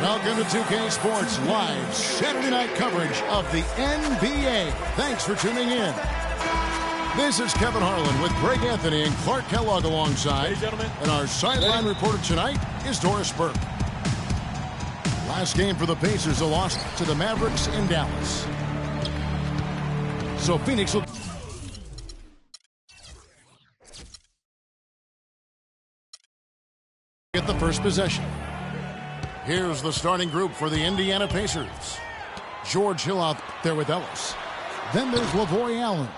Welcome to 2K Sports Live Saturday night coverage of the NBA. Thanks for tuning in. This is Kevin Harlan with Greg Anthony and Clark Kellogg alongside. Hey, gentlemen. And our sideline reporter tonight is Doris Burke. Last game for the Pacers, a loss to the Mavericks in Dallas. So Phoenix will get the first possession. Here's the starting group for the Indiana Pacers. George Hill out there with Ellis. Then there's Lavoy Allen.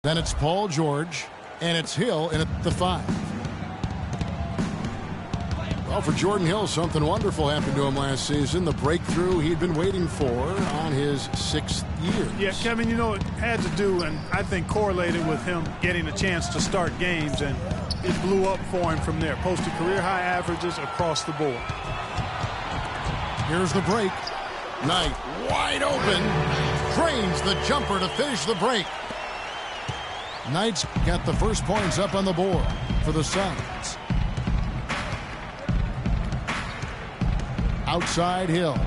Then it's Paul George, and it's Hill in at the 5. Well, for Jordan Hill, something wonderful happened to him last season. The breakthrough he'd been waiting for on his 6th year. Yeah, Kevin, you know, it had to do, and I think correlated with him getting a chance to start games, and it blew up for him from there. Posted career-high averages across the board. Here's the break. Knight wide open. Drains the jumper to finish the break. Knight's got the first points up on the board for the Suns. Outside Hill.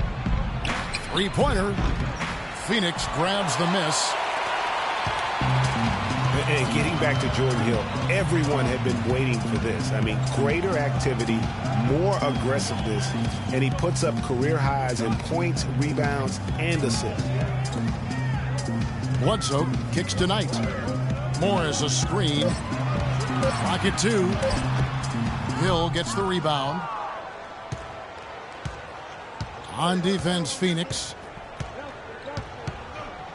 Three-pointer. Phoenix grabs the miss. And getting back to Jordan Hill, everyone had been waiting for this. I mean, greater activity, more aggressiveness, and he puts up career highs in points, rebounds, and assists. Bledsoe kicks to Knight. Morris a screen. Pocket 2. Hill gets the rebound. On defense, Phoenix.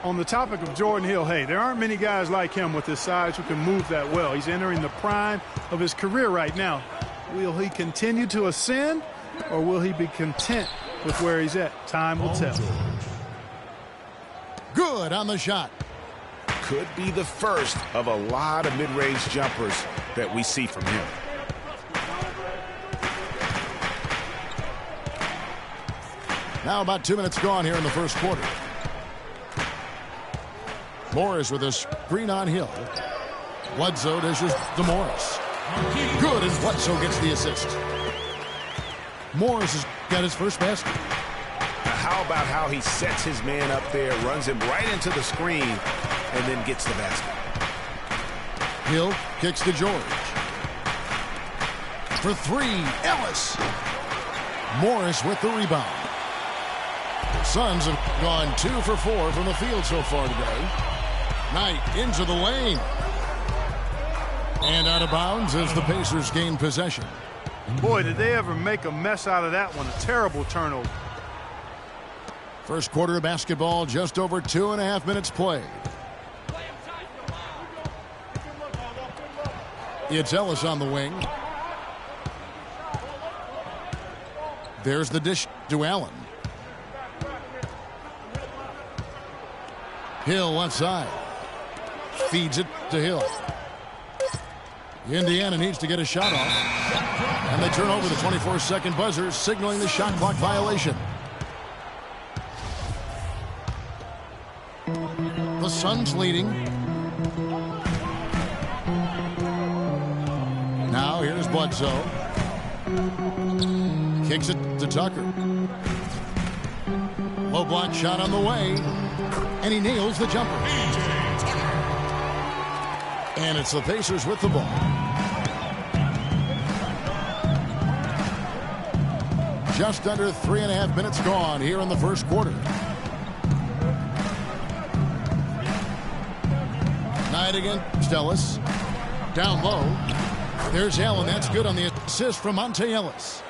On the topic of Jordan Hill, hey, there aren't many guys like him with his size who can move that well. He's entering the prime of his career right now. Will he continue to ascend, or will he be content with where he's at? Time will tell. Good on the shot. Could be the first of a lot of mid-range jumpers that we see from him. Now about 2 minutes gone here in the first quarter. Morris with a screen on Hill. Bledsoe dishes to Morris. Good as Bledsoe gets the assist. Morris has got his first basket. Now how about how he sets his man up there, runs him right into the screen, and then gets the basket. Hill kicks to George. For 3, Ellis. Morris with the rebound. Suns have gone 2 for 4 from the field so far today. Knight into the lane. And out of bounds as the Pacers gain possession. Boy, did they ever make a mess out of that one. A terrible turnover. First quarter of basketball, just over 2.5 minutes played. It's Ellis on the wing. There's the dish to Allen. Hill left side. Feeds it to Hill. Indiana needs to get a shot off. And they turn over the 24-second buzzer, signaling the shot clock violation. The Suns leading. Now here's Bledsoe. Kicks it to Tucker. Low block shot on the way. And he nails the jumper. And it's the Pacers with the ball. Just under 3.5 minutes gone here in the first quarter. Knight against Ellis. Down low. There's Allen. That's good on the assist from Monte Ellis.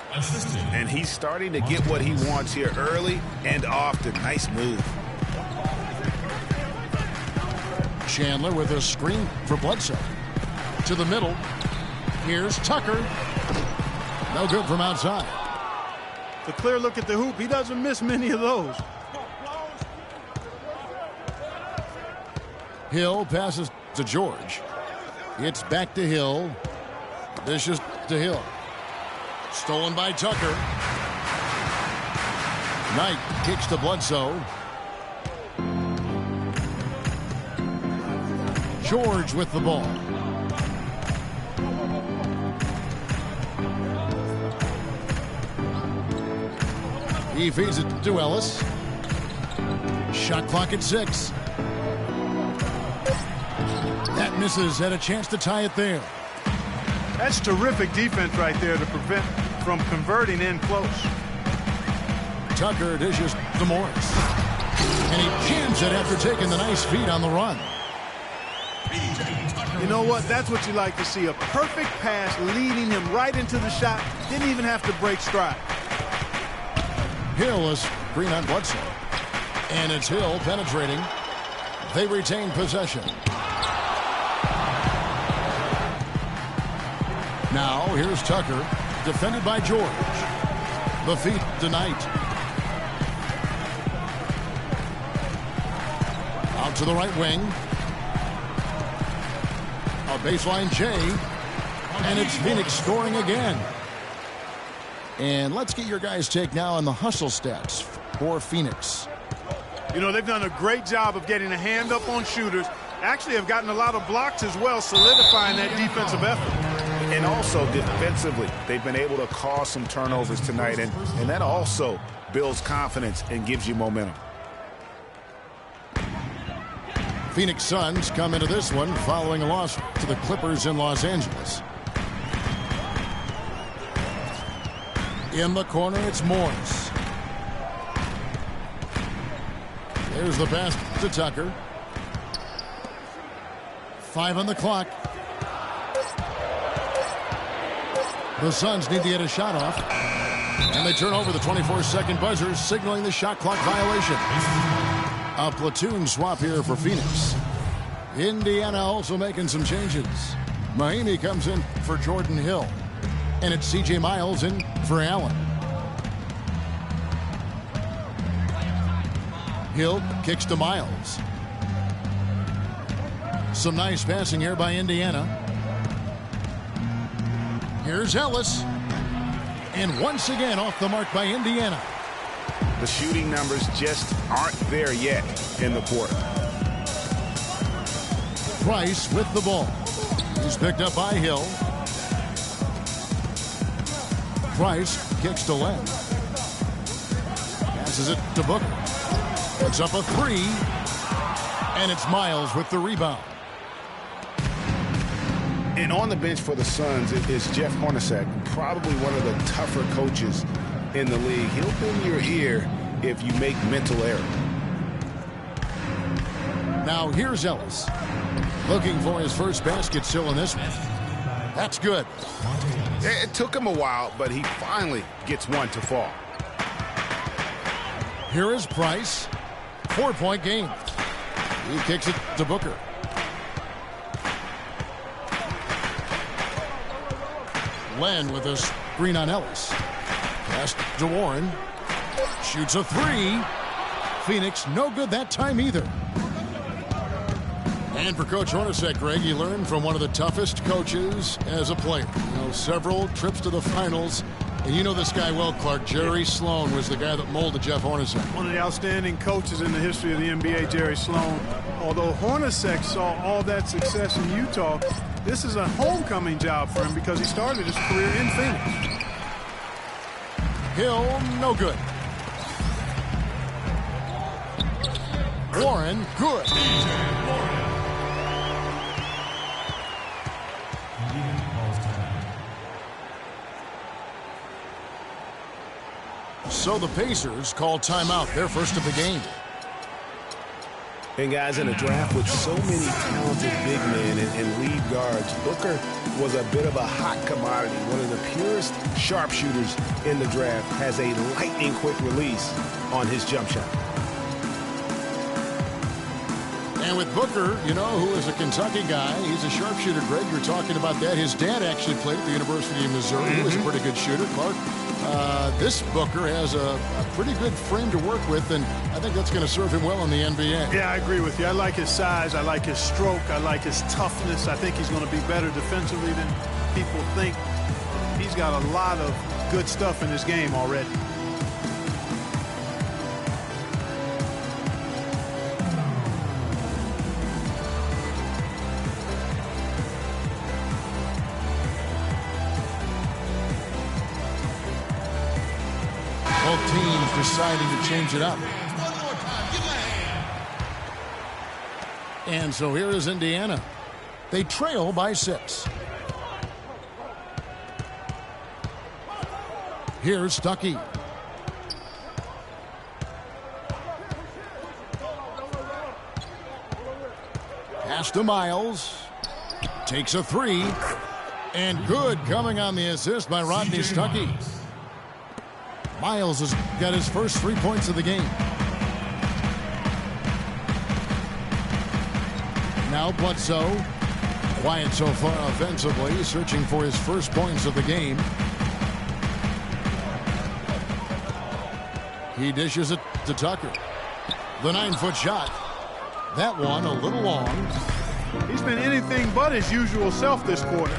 And he's starting to get what he wants here early and often. Nice move. Chandler with a screen for Bledsoe. To the middle. Here's Tucker. No good from outside. The clear look at the hoop. He doesn't miss many of those. Hill passes to George. It's back to Hill. Dishes to Hill. Stolen by Tucker. Knight kicks to Bledsoe. George with the ball. He feeds it to Ellis. Shot clock at 6. That misses. Had a chance to tie it there. That's terrific defense right there to prevent from converting in close. Tucker dishes to Morris. And he jams it after taking the nice feed on the run. You know what? That's what you like to see. A perfect pass leading him right into the shot. Didn't even have to break stride. Hill is green on Bledsoe. And it's Hill penetrating. They retain possession. Now here's Tucker, defended by George. The feed to Knight. Out to the right wing. A baseline J. And it's Phoenix scoring again. And let's get your guys' take now on the hustle stats for Phoenix. You know, they've done a great job of getting a hand up on shooters. Actually have gotten a lot of blocks as well, solidifying that defensive effort. And also defensively, they've been able to cause some turnovers tonight, and that also builds confidence and gives you momentum. Phoenix Suns come into this one following a loss to the Clippers in Los Angeles. In the corner, it's Morris. There's the pass to Tucker. 5 on the clock. The Suns need to get a shot off. And they turn over the 24-second buzzer, signaling the shot clock violation. A platoon swap here for Phoenix. Indiana also making some changes. Mahimi comes in for Jordan Hill. And it's C.J. Miles in for Allen. Hill kicks to Miles. Some nice passing here by Indiana. Here's Ellis. And once again off the mark by Indiana. The shooting numbers just aren't there yet in the quarter. Price with the ball. He's picked up by Hill. Price kicks to Len. Passes it to Booker. Puts up a 3. And it's Miles with the rebound. And on the bench for the Suns is Jeff Hornacek, probably one of the tougher coaches in the league. He'll bend your ear if you make mental error. Now here's Ellis. Looking for his first basket still in this one. That's good. It took him a while, but he finally gets one to fall. Here is Price. 4-point game. He kicks it to Booker. Len with a screen on Ellis. Pass to Warren. Shoots a 3. Phoenix no good that time either. And for Coach Hornacek, Greg, he learned from one of the toughest coaches as a player. You know, several trips to the finals. And you know this guy well, Clark. Jerry Sloan was the guy that molded Jeff Hornacek. One of the outstanding coaches in the history of the NBA, Jerry Sloan. Although Hornacek saw all that success in Utah, this is a homecoming job for him because he started his career in Phoenix. Hill, no good. Warren, good. So the Pacers call timeout, their first of the game. And guys, in a draft with so many talented big men and lead guards, Booker was a bit of a hot commodity. One of the purest sharpshooters in the draft, has a lightning quick release on his jump shot. And with Booker, you know, who is a Kentucky guy, he's a sharpshooter. Greg, you're talking about that. His dad actually played at the University of Missouri. He was a pretty good shooter, Clark. This Booker has a pretty good frame to work with, and I think that's going to serve him well in the NBA. Yeah, I agree with you. I like his size. I like his stroke. I like his toughness. I think he's going to be better defensively than people think. He's got a lot of good stuff in this game already. Both teams deciding to change it up. And so here is Indiana. They trail by 6. Here's Stuckey. Pass to Miles. Takes a 3. And good coming on the assist by Rodney Stuckey. Miles has got his first 3 points of the game. Now Bledsoe. Quiet so far offensively, searching for his first points of the game. He dishes it to Tucker. The 9-foot shot. That one a little long. He's been anything but his usual self this quarter.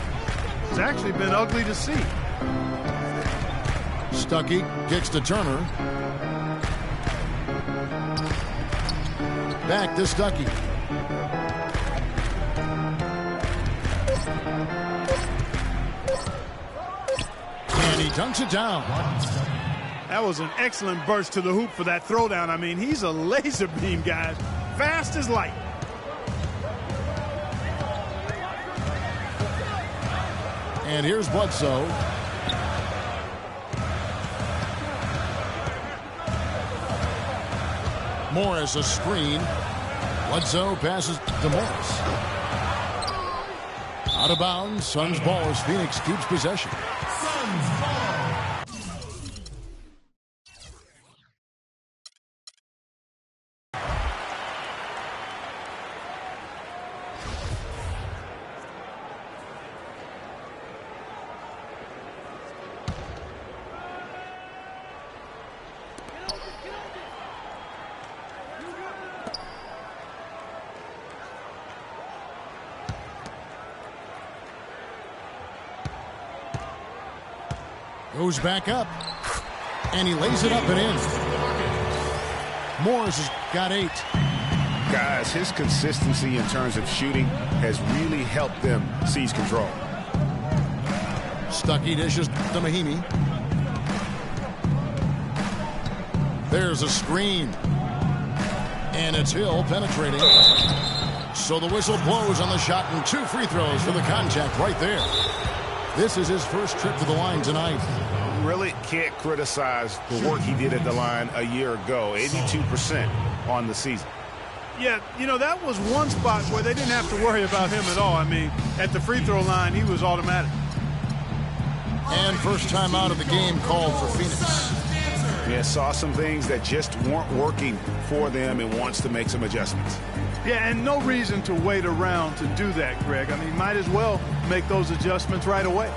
It's actually been ugly to see. Stuckey kicks to Turner. Back to Stuckey. And he dunks it down. That was an excellent burst to the hoop for that throwdown. I mean, he's a laser beam, guys. Fast as light. And here's Bledsoe. Morris a screen. Bledsoe passes to Morris. Out of bounds. Suns ball as Phoenix keeps possession. Suns ball. Goes back up. And he lays it up and in. Morris has got 8. Guys, his consistency in terms of shooting has really helped them seize control. Stuckey dishes to Mahimi. There's a screen. And it's Hill penetrating. So the whistle blows on the shot and 2 free throws for the contact right there. This is his first trip to the line tonight. Really can't criticize the work he did at the line a year ago. 82% on the season. Yeah, you know, that was one spot where they didn't have to worry about him at all. I mean, at the free throw line, he was automatic. And first time out of the game called for Phoenix. Yeah, saw some things that just weren't working for them and wants to make some adjustments. Yeah, and no reason to wait around to do that, Greg. I mean, might as well make those adjustments right away.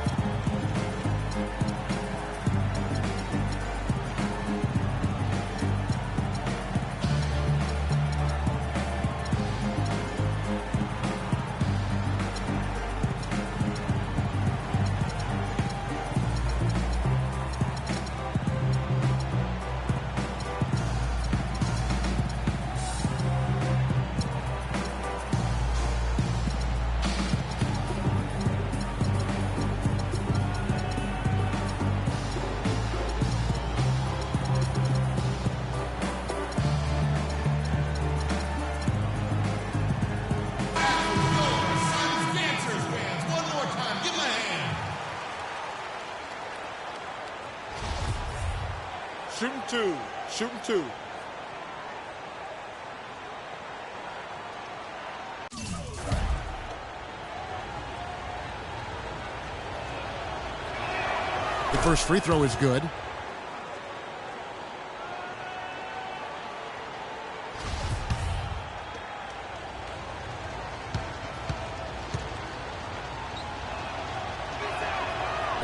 Shooting 2. Shooting 2. The first free throw is good.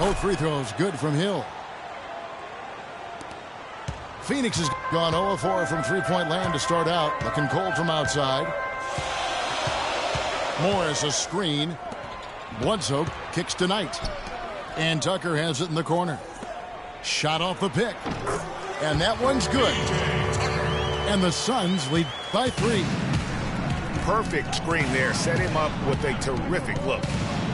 Both free throws good from Hill. Phoenix has gone 0-4 from three-point land to start out. Looking cold from outside. Morris a screen. Bledsoe kicks to Knight. And Tucker has it in the corner. Shot off the pick. And that one's good. And the Suns lead by 3. Perfect screen there. Set him up with a terrific look.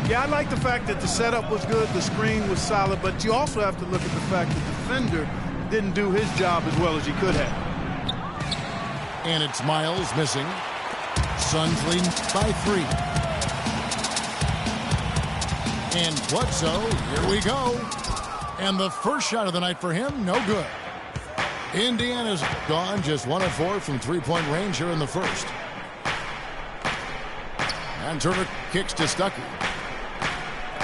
Yeah, I like the fact that the setup was good, the screen was solid, but you also have to look at the fact that the defender didn't do his job as well as he could have. And it's Miles missing. Suns leading by 3. And Bledsoe, here we go. And the first shot of the night for him, no good. Indiana's gone just 1 of 4 from three-point range here in the first. And Turner kicks to Stuckey.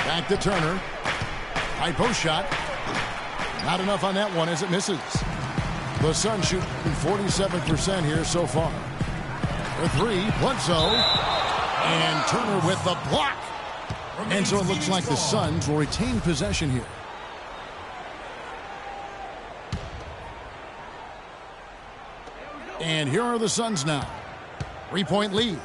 Back to Turner. High post shot. Not enough on that one as it misses. The Suns shooting 47% here so far. The 3, Bledsoe. And Turner with the block. And so it looks like the Suns will retain possession here. And here are the Suns now. 3-point lead.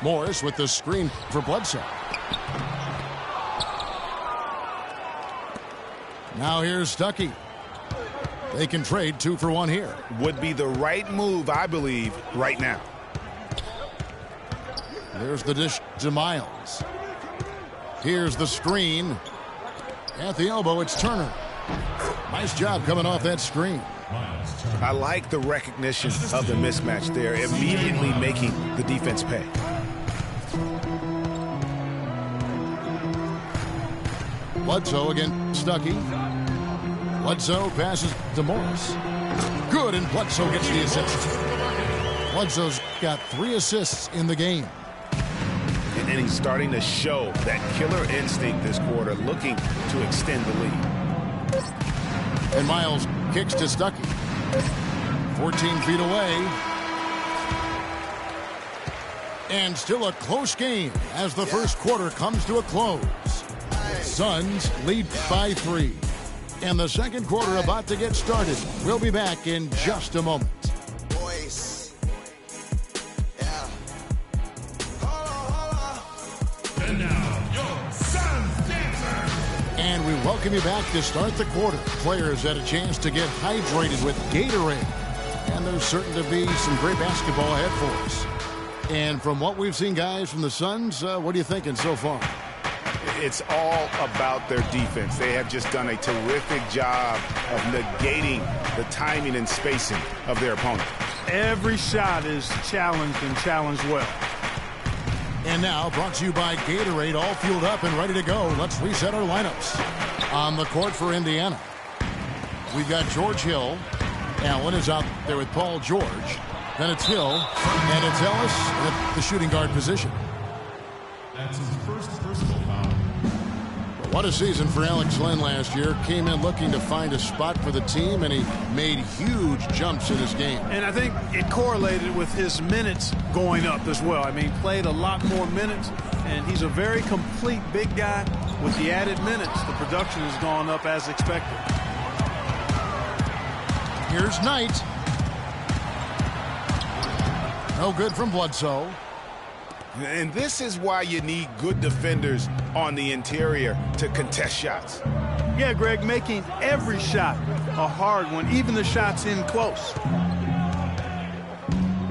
Morris with the screen for Bledsoe. Now here's Stuckey. They can trade 2 for 1 here. Would be the right move, I believe, right now. There's the dish to Miles. Here's the screen. At the elbow, it's Turner. Nice job coming off that screen. I like the recognition of the mismatch there, immediately making the defense pay. Bledsoe again, Stuckey. Bledsoe passes to Morris. Good, and Bledsoe gets the assist. Bledsoe's got 3 assists in the game. And he's starting to show that killer instinct this quarter, looking to extend the lead. And Miles kicks to Stuckey. 14 feet away. And still a close game as the first quarter comes to a close. Suns lead by 3. And the second quarter about to get started. We'll be back in just a moment. And now, your Suns dancer. And we welcome you back to start the quarter. Players had a chance to get hydrated with Gatorade. And there's certain to be some great basketball ahead for us. And from what we've seen, guys, from the Suns, what are you thinking so far? It's all about their defense. They have just done a terrific job of negating the timing and spacing of their opponent. Every shot is challenged and challenged well. And now, brought to you by Gatorade, all fueled up and ready to go. Let's reset our lineups. On the court for Indiana, we've got George Hill. Allen is out there with Paul George. Then it's Hill, and it's Ellis at the shooting guard position. That's his first personal foul. What a season for Alex Len last year. Came in looking to find a spot for the team, and he made huge jumps in his game. And I think it correlated with his minutes going up as well. I mean, played a lot more minutes, and he's a very complete big guy. With the added minutes, the production has gone up as expected. Here's Knight. No good from Bledsoe. And this is why you need good defenders on the interior to contest shots. Yeah, Greg, making every shot a hard one, even the shots in close.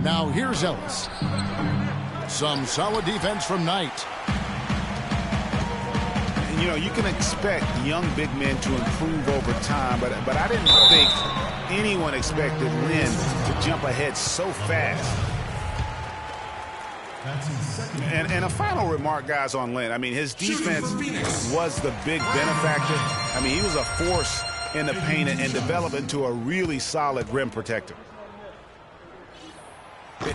Now here's Ellis. Some solid defense from Knight. And, you know, you can expect young big men to improve over time, but I didn't think anyone expected Lynn to jump ahead so fast. And a final remark, guys, on Lynn. I mean, his defense was the big benefactor. I mean, he was a force in the paint and developed into a really solid rim protector.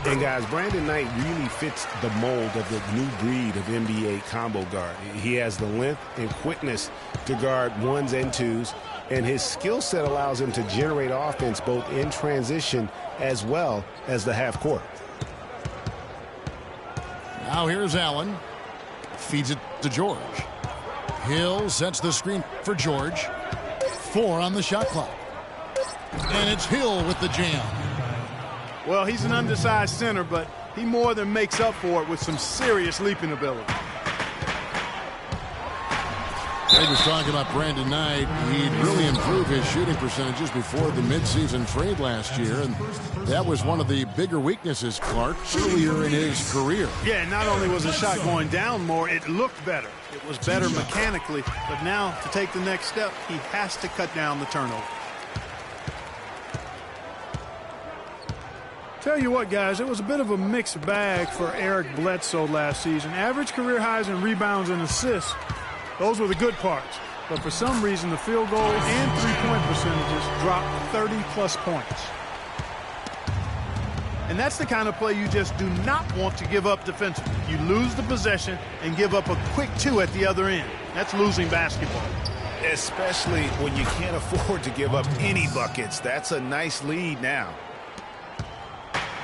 And, guys, Brandon Knight really fits the mold of the new breed of NBA combo guard. He has the length and quickness to guard ones and twos, and his skill set allows him to generate offense both in transition as well as the half court. Now here's Allen. Feeds it to George. Hill sets the screen for George. 4 on the shot clock. And it's Hill with the jam. Well, he's an undersized center, but he more than makes up for it with some serious leaping ability. Greg was talking about Brandon Knight. He'd really improved his shooting percentages before the midseason trade last year, and that was one of the bigger weaknesses, Clark, earlier in his career. Yeah, not only was the shot going down more, it looked better. It was better mechanically, but now to take the next step, he has to cut down the turnover. Tell you what, guys, it was a bit of a mixed bag for Eric Bledsoe last season. Average career highs in rebounds and assists. Those were the good parts. But for some reason, the field goal and three-point percentages dropped 30-plus points. And that's the kind of play you just do not want to give up defensively. You lose the possession and give up a quick two at the other end. That's losing basketball. Especially when you can't afford to give up any buckets. That's a nice lead now.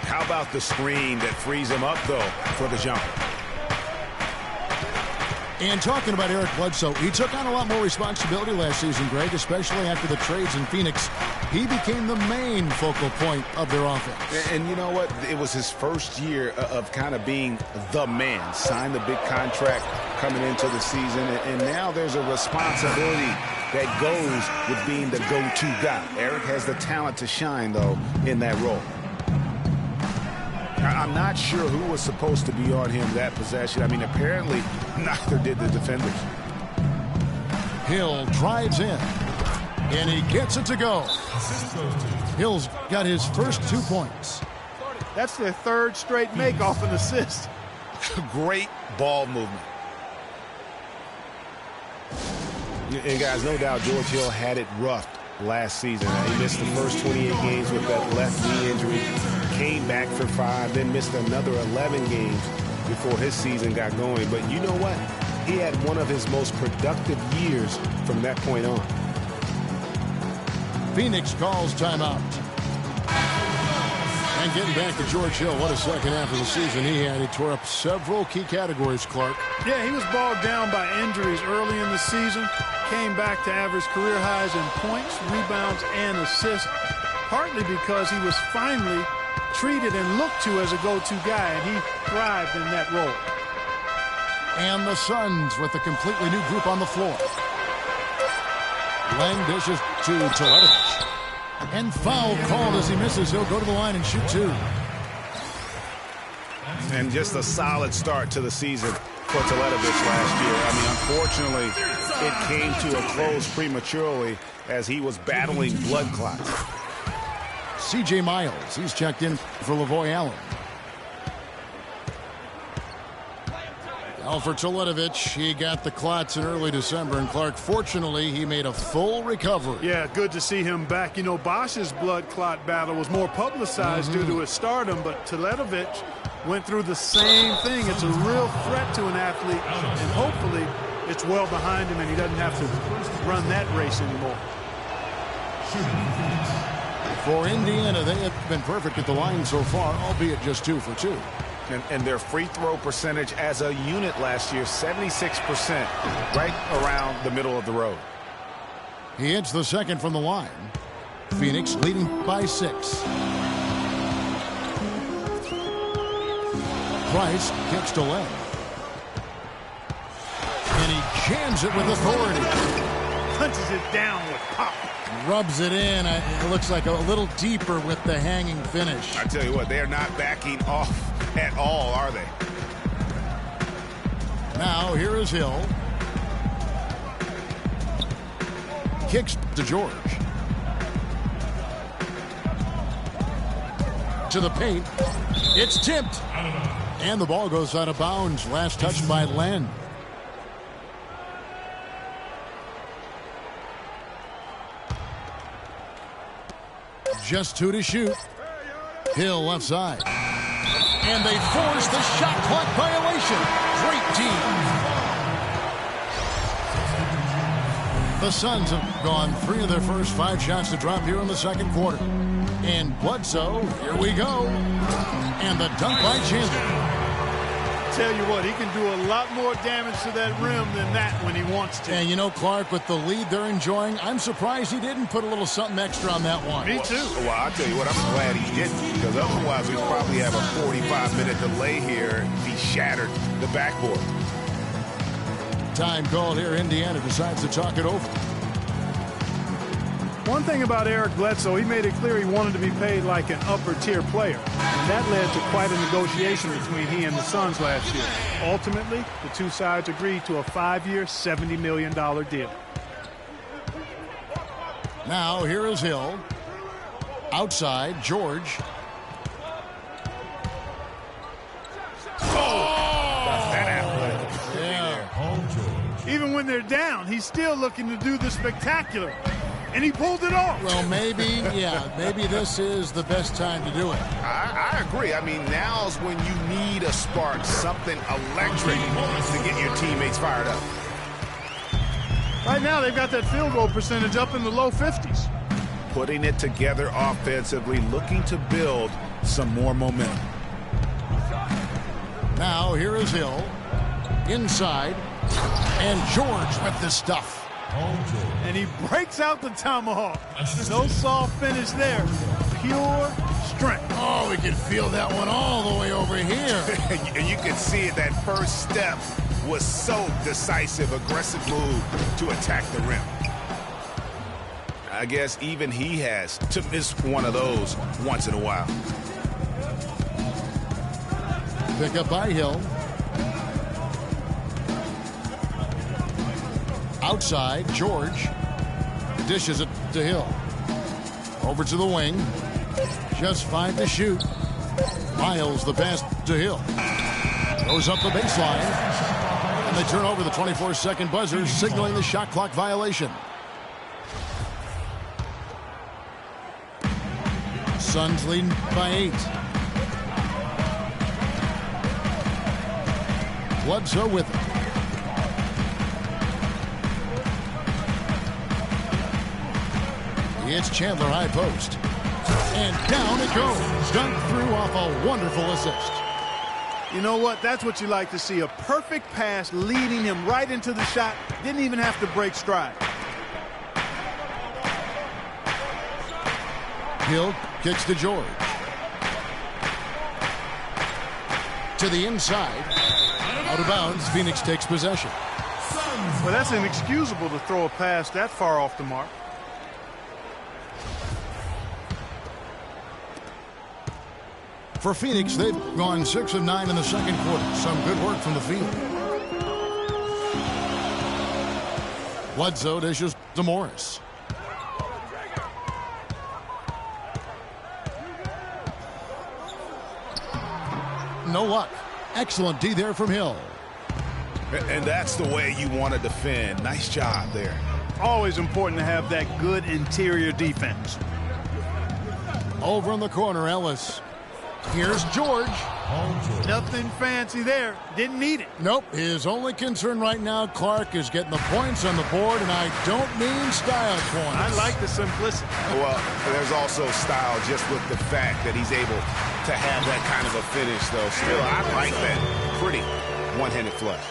How about the screen that frees him up, though, for the jump? And talking about Eric Bledsoe, he took on a lot more responsibility last season, Greg, especially after the trades in Phoenix. He became the main focal point of their offense. And you know what? It was his first year of kind of being the man. Signed a big contract coming into the season, and now there's a responsibility that goes with being the go-to guy. Eric has the talent to shine, though, in that role. I'm not sure who was supposed to be on him that possession. I mean, apparently neither did the defenders. Hill drives in, and he gets it to go. Hill's got his first 2 points. That's their third straight make off an assist. Great ball movement. And guys, no doubt George Hill had it rough last season. He missed the first 28 games with that left knee injury. Came back for 5, then missed another 11 games before his season got going. But you know what? He had one of his most productive years from that point on. Phoenix calls timeout. And getting back to George Hill, what a second half of the season he had. He tore up several key categories, Clark. Yeah, he was bogged down by injuries early in the season. Came back to average career highs in points, rebounds, and assists, partly because he was finally treated and looked to as a go-to guy, and he thrived in that role. And the Suns with a completely new group on the floor. Lang dishes to Teletovic. And foul called as he misses. He'll go to the line and shoot 2. And just a solid start to the season for Teletovic last year. I mean, unfortunately, it came to a close prematurely as he was battling blood clots. C.J. Miles, he's checked in for Lavoy Allen. Now for Teletovic, he got the clots in early December, and Clark, fortunately, he made a full recovery. Yeah, good to see him back. You know, Bosch's blood clot battle was more publicized due to his stardom, but Teletovic went through the same thing. It's a real threat to an athlete, and hopefully it's well behind him and he doesn't have to run that race anymore. For Indiana, they have been perfect at the line so far, albeit just 2 for 2. And their free throw percentage as a unit last year, 76%, right around the middle of the road. He hits the second from the line. Phoenix leading by 6. Price kicks to Len. And he jams it with authority. Punches it down with pop. Rubs it in. It looks like a little deeper with the hanging finish. I tell you what, they are not backing off at all, are they? Now, here is Hill. Kicks to George. To the paint. It's tipped. And the ball goes out of bounds. Last touch by Len. Just 2 to shoot. Hill left side. And they force the shot clock violation. Great team. The Suns have gone 3 of their first 5 shots to drop here in the second quarter. And Bledsoe, here we go. And the dunk by Chandler. Tell you what, he can do a lot more damage to that rim than that when he wants to. And you know, Clark, with the lead they're enjoying, I'm surprised he didn't put a little something extra on that one. Me too. Well, I'll tell you what, I'm glad he didn't, because otherwise we'd probably have a 45-minute delay here if he shattered the backboard. Time called here. Indiana decides to talk it over. One thing about Eric Bledsoe, he made it clear he wanted to be paid like an upper-tier player. And that led to quite a negotiation between he and the Suns last year. Ultimately, the two sides agreed to a 5-year, $70 million deal. Now, here is Hill. Outside, George. Even when they're down, he's still looking to do the spectacular. And he pulled it off. Well, maybe this is the best time to do it. I agree. I mean, now's when you need a spark, something electric to get your teammates fired up. Right now, they've got that field goal percentage up in the low 50s. Putting it together offensively, looking to build some more momentum. Now, here is Hill. Inside. And George with the stuff. And he breaks out the tomahawk. No soft finish there. Pure strength. Oh, we can feel that one all the way over here. And you can see it. That first step was so decisive, aggressive move to attack the rim. I guess even he has to miss one of those once in a while. Pick up by Hill. Outside, George dishes it to Hill. Over to the wing. Just 5 to shoot. Miles the pass to Hill. Goes up the baseline. And they turn over the 24-second buzzer, signaling the shot clock violation. Suns leading by 8. Bledsoe with it. It's Chandler high post. And down it goes. Dunked through off a wonderful assist. You know what? That's what you like to see. A perfect pass leading him right into the shot. Didn't even have to break stride. Hill kicks to George. To the inside. Out of bounds. Phoenix takes possession. Well, that's inexcusable to throw a pass that far off the mark. For Phoenix, they've gone 6 of 9 in the second quarter. Some good work from the field. Bledsoe dishes to Morris. No luck. Excellent D there from Hill. And that's the way you want to defend. Nice job there. Always important to have that good interior defense. Over in the corner, Ellis. Here's George. Nothing fancy there. Didn't need it. Nope. His only concern right now, Clark, is getting the points on the board, and I don't mean style points. I like the simplicity. Well, there's also style just with the fact that he's able to have that kind of a finish, though. Still, I like that pretty one-handed flush.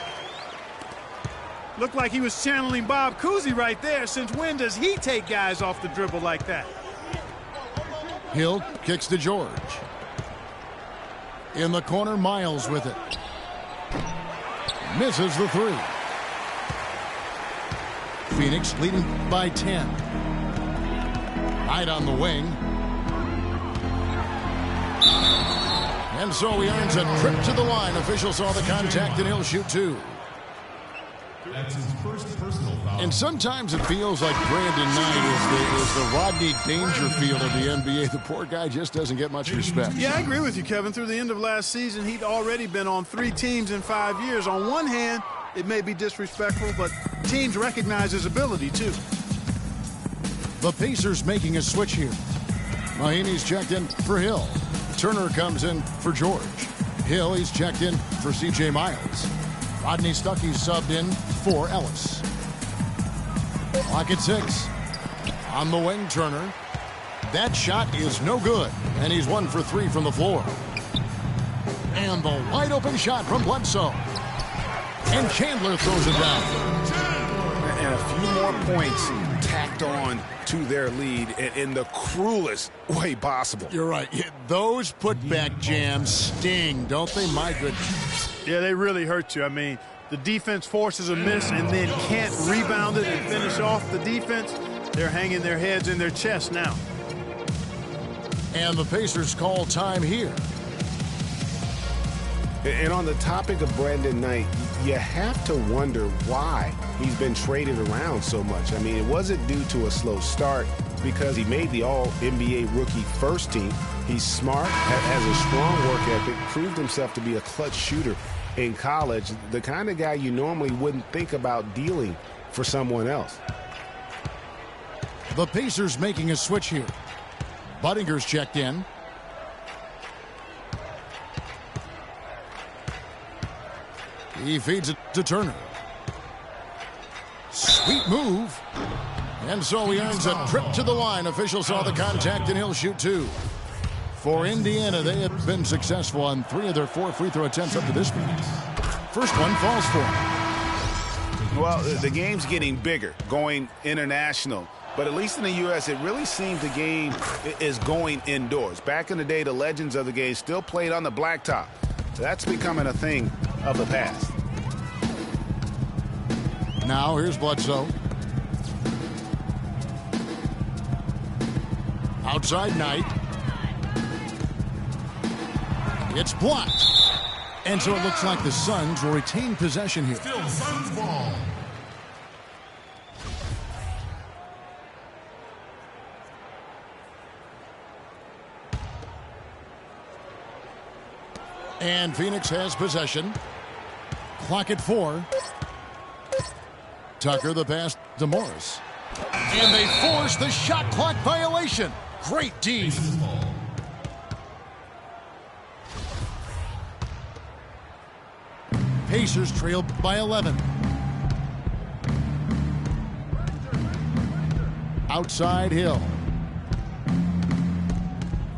Looked like he was channeling Bob Cousy right there. Since when does he take guys off the dribble like that? Hill kicks to George. In the corner, Miles with it. Misses the 3. Phoenix leading by 10. Hyde on the wing. And so he earns a trip to the line. Officials saw the contact, and he'll shoot 2. That's his first personal foul. And sometimes it feels like Brandon Knight is the Rodney Dangerfield of the NBA. The poor guy just doesn't get much respect. Yeah, I agree with you, Kevin. Through the end of last season, he'd already been on 3 teams in 5 years. On one hand, it may be disrespectful, but teams recognize his ability, too. The Pacers making a switch here. Mahinmi's checked in for Hill. Turner comes in for George. Hill, he's checked in for C.J. Miles. Rodney Stuckey's subbed in for Ellis. Clock at 6. On the wing, Turner. That shot is no good, and he's 1 for 3 from the floor. And the wide open shot from Bledsoe. And Chandler throws it down. And a few more points tacked on to their lead in the cruelest way possible. You're right. Yeah, those putback jams sting, don't they? My goodness. Yeah, they really hurt you. I mean, the defense forces a miss and then can't rebound it and finish off the defense, they're hanging their heads in their chest now. And the Pacers call time here. And on the topic of Brandon Knight, you have to wonder why he's been traded around so much. I mean, it wasn't due to a slow start because he made the All-NBA rookie first team. He's smart, has a strong work ethic, proved himself to be a clutch shooter in college, the kind of guy you normally wouldn't think about dealing for someone else. The Pacers making a switch here. Buddinger's checked in. He feeds it to Turner. Sweet move. And so he earns a trip to the line. Officials saw the contact, and he'll shoot two. For Indiana, they have been successful on 3 of their 4 free throw attempts up to this point. First one falls for him. Well, the game's getting bigger, going international. But at least in the U.S., it really seems the game is going indoors. Back in the day, the legends of the game still played on the blacktop. So that's becoming a thing of the past. Now here's Bledsoe. Outside Knight. It's blocked. And so it looks like the Suns will retain possession here. Still Suns ball. And Phoenix has possession. Clock at 4. Tucker the pass to Morris. And they force the shot clock violation. Great D. Pacers trail by 11. Outside Hill.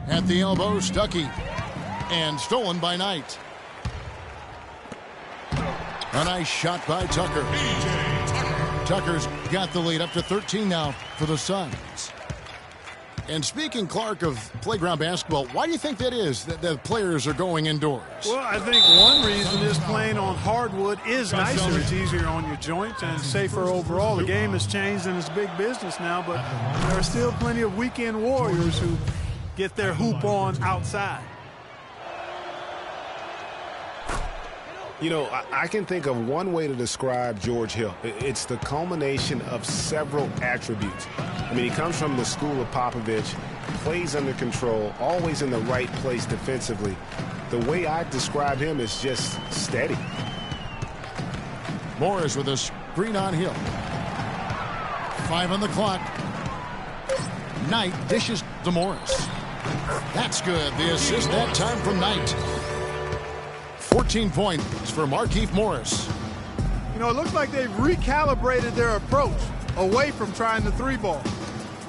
At the elbow, Stuckey. And stolen by Knight. A nice shot by Tucker. Tucker's got the lead up to 13 now for the Suns. And speaking, Clark, of playground basketball, why do you think that is, that the players are going indoors? Well, I think one reason is playing on hardwood is nicer. It's easier on your joints and safer overall. The game has changed and it's big business now, but there are still plenty of weekend warriors who get their hoop on outside. You know, I can think of one way to describe George Hill. It's the culmination of several attributes. I mean, he comes from the school of Popovich, plays under control, always in the right place defensively. The way I describe him is just steady. Morris with a screen on Hill. 5 on the clock. Knight dishes to Morris. That's good. The assist that time from Knight. 14 points for Markieff Morris. You know, it looks like they've recalibrated their approach away from trying the 3-ball.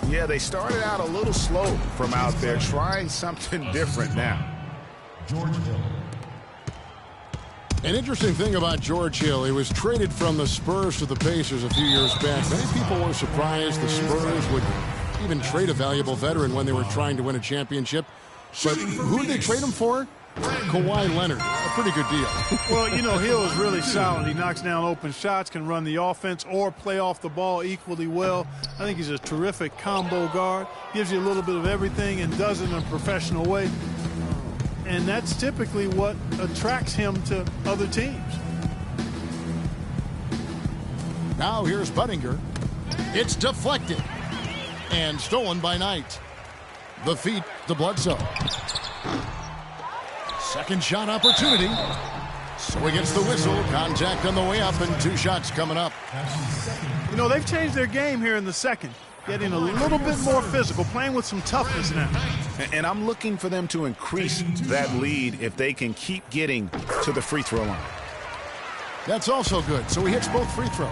Yeah, they started out a little slow from out there, trying something different now. George Hill. An interesting thing about George Hill, he was traded from the Spurs to the Pacers a few years back. Many people were surprised the Spurs would even trade a valuable veteran when they were trying to win a championship. But who did they trade him for? Kawhi Leonard. A pretty good deal. Well, you know, Hill is really solid. He knocks down open shots, can run the offense or play off the ball equally well. I think he's a terrific combo guard. Gives you a little bit of everything and does it in a professional way. And that's typically what attracts him to other teams. Now here's Budinger. It's deflected. And stolen by Knight. The feed to Bledsoe. Second shot opportunity. So he gets the whistle. Contact on the way up and 2 shots coming up. You know, they've changed their game here in the second. Getting a little bit more physical, playing with some toughness now. And I'm looking for them to increase that lead if they can keep getting to the free throw line. That's also good. So he hits both free throws.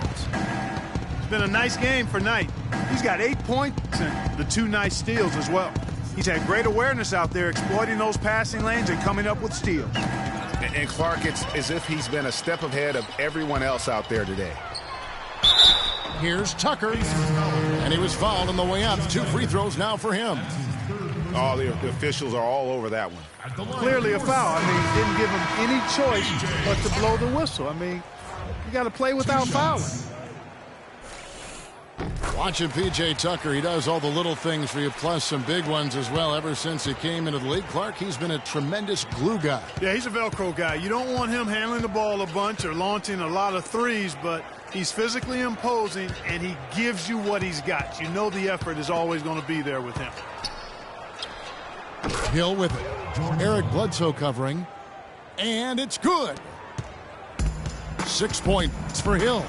It's been a nice game for Knight. He's got 8 points and the 2 nice steals as well. He's had great awareness out there, exploiting those passing lanes and coming up with steals. And Clark, it's as if he's been a step ahead of everyone else out there today. Here's Tucker. And he was fouled on the way up. 2 free throws now for him. Oh, the officials are all over that one. Clearly a foul. I mean, didn't give him any choice but to blow the whistle. I mean, You got to play without fouling. Watching P.J. Tucker, he does all the little things for you, plus some big ones as well. Ever since he came into the league, Clark, he's been a tremendous glue guy. Yeah, he's a Velcro guy. You don't want him handling the ball a bunch or launching a lot of threes, but he's physically imposing, and he gives you what he's got. You know the effort is always going to be there with him. Hill with it. Eric Bledsoe covering, and it's good. 6 points for Hill.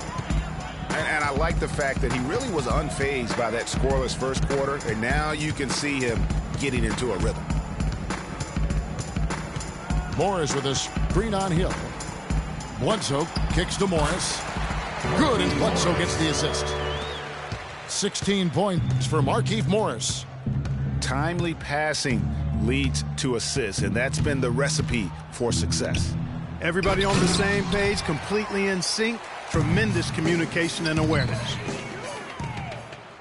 And I like the fact that he really was unfazed by that scoreless first quarter, and now you can see him getting into a rhythm. Morris with a screen on Hill. Bledsoe kicks to Morris. Good, and Bledsoe gets the assist. 16 points for Markieff Morris. Timely passing leads to assists, and that's been the recipe for success. Everybody on the same page, completely in sync. Tremendous communication and awareness.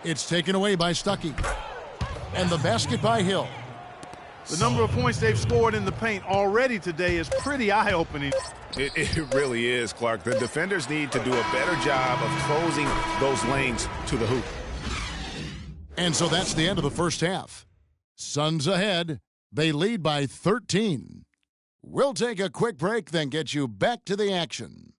It's taken away by Stuckey. And the basket by Hill. The number of points they've scored in the paint already today is pretty eye-opening. It really is, Clark. The defenders need to do a better job of closing those lanes to the hoop. And so that's the end of the first half. Suns ahead. They lead by 13. We'll take a quick break, then get you back to the action.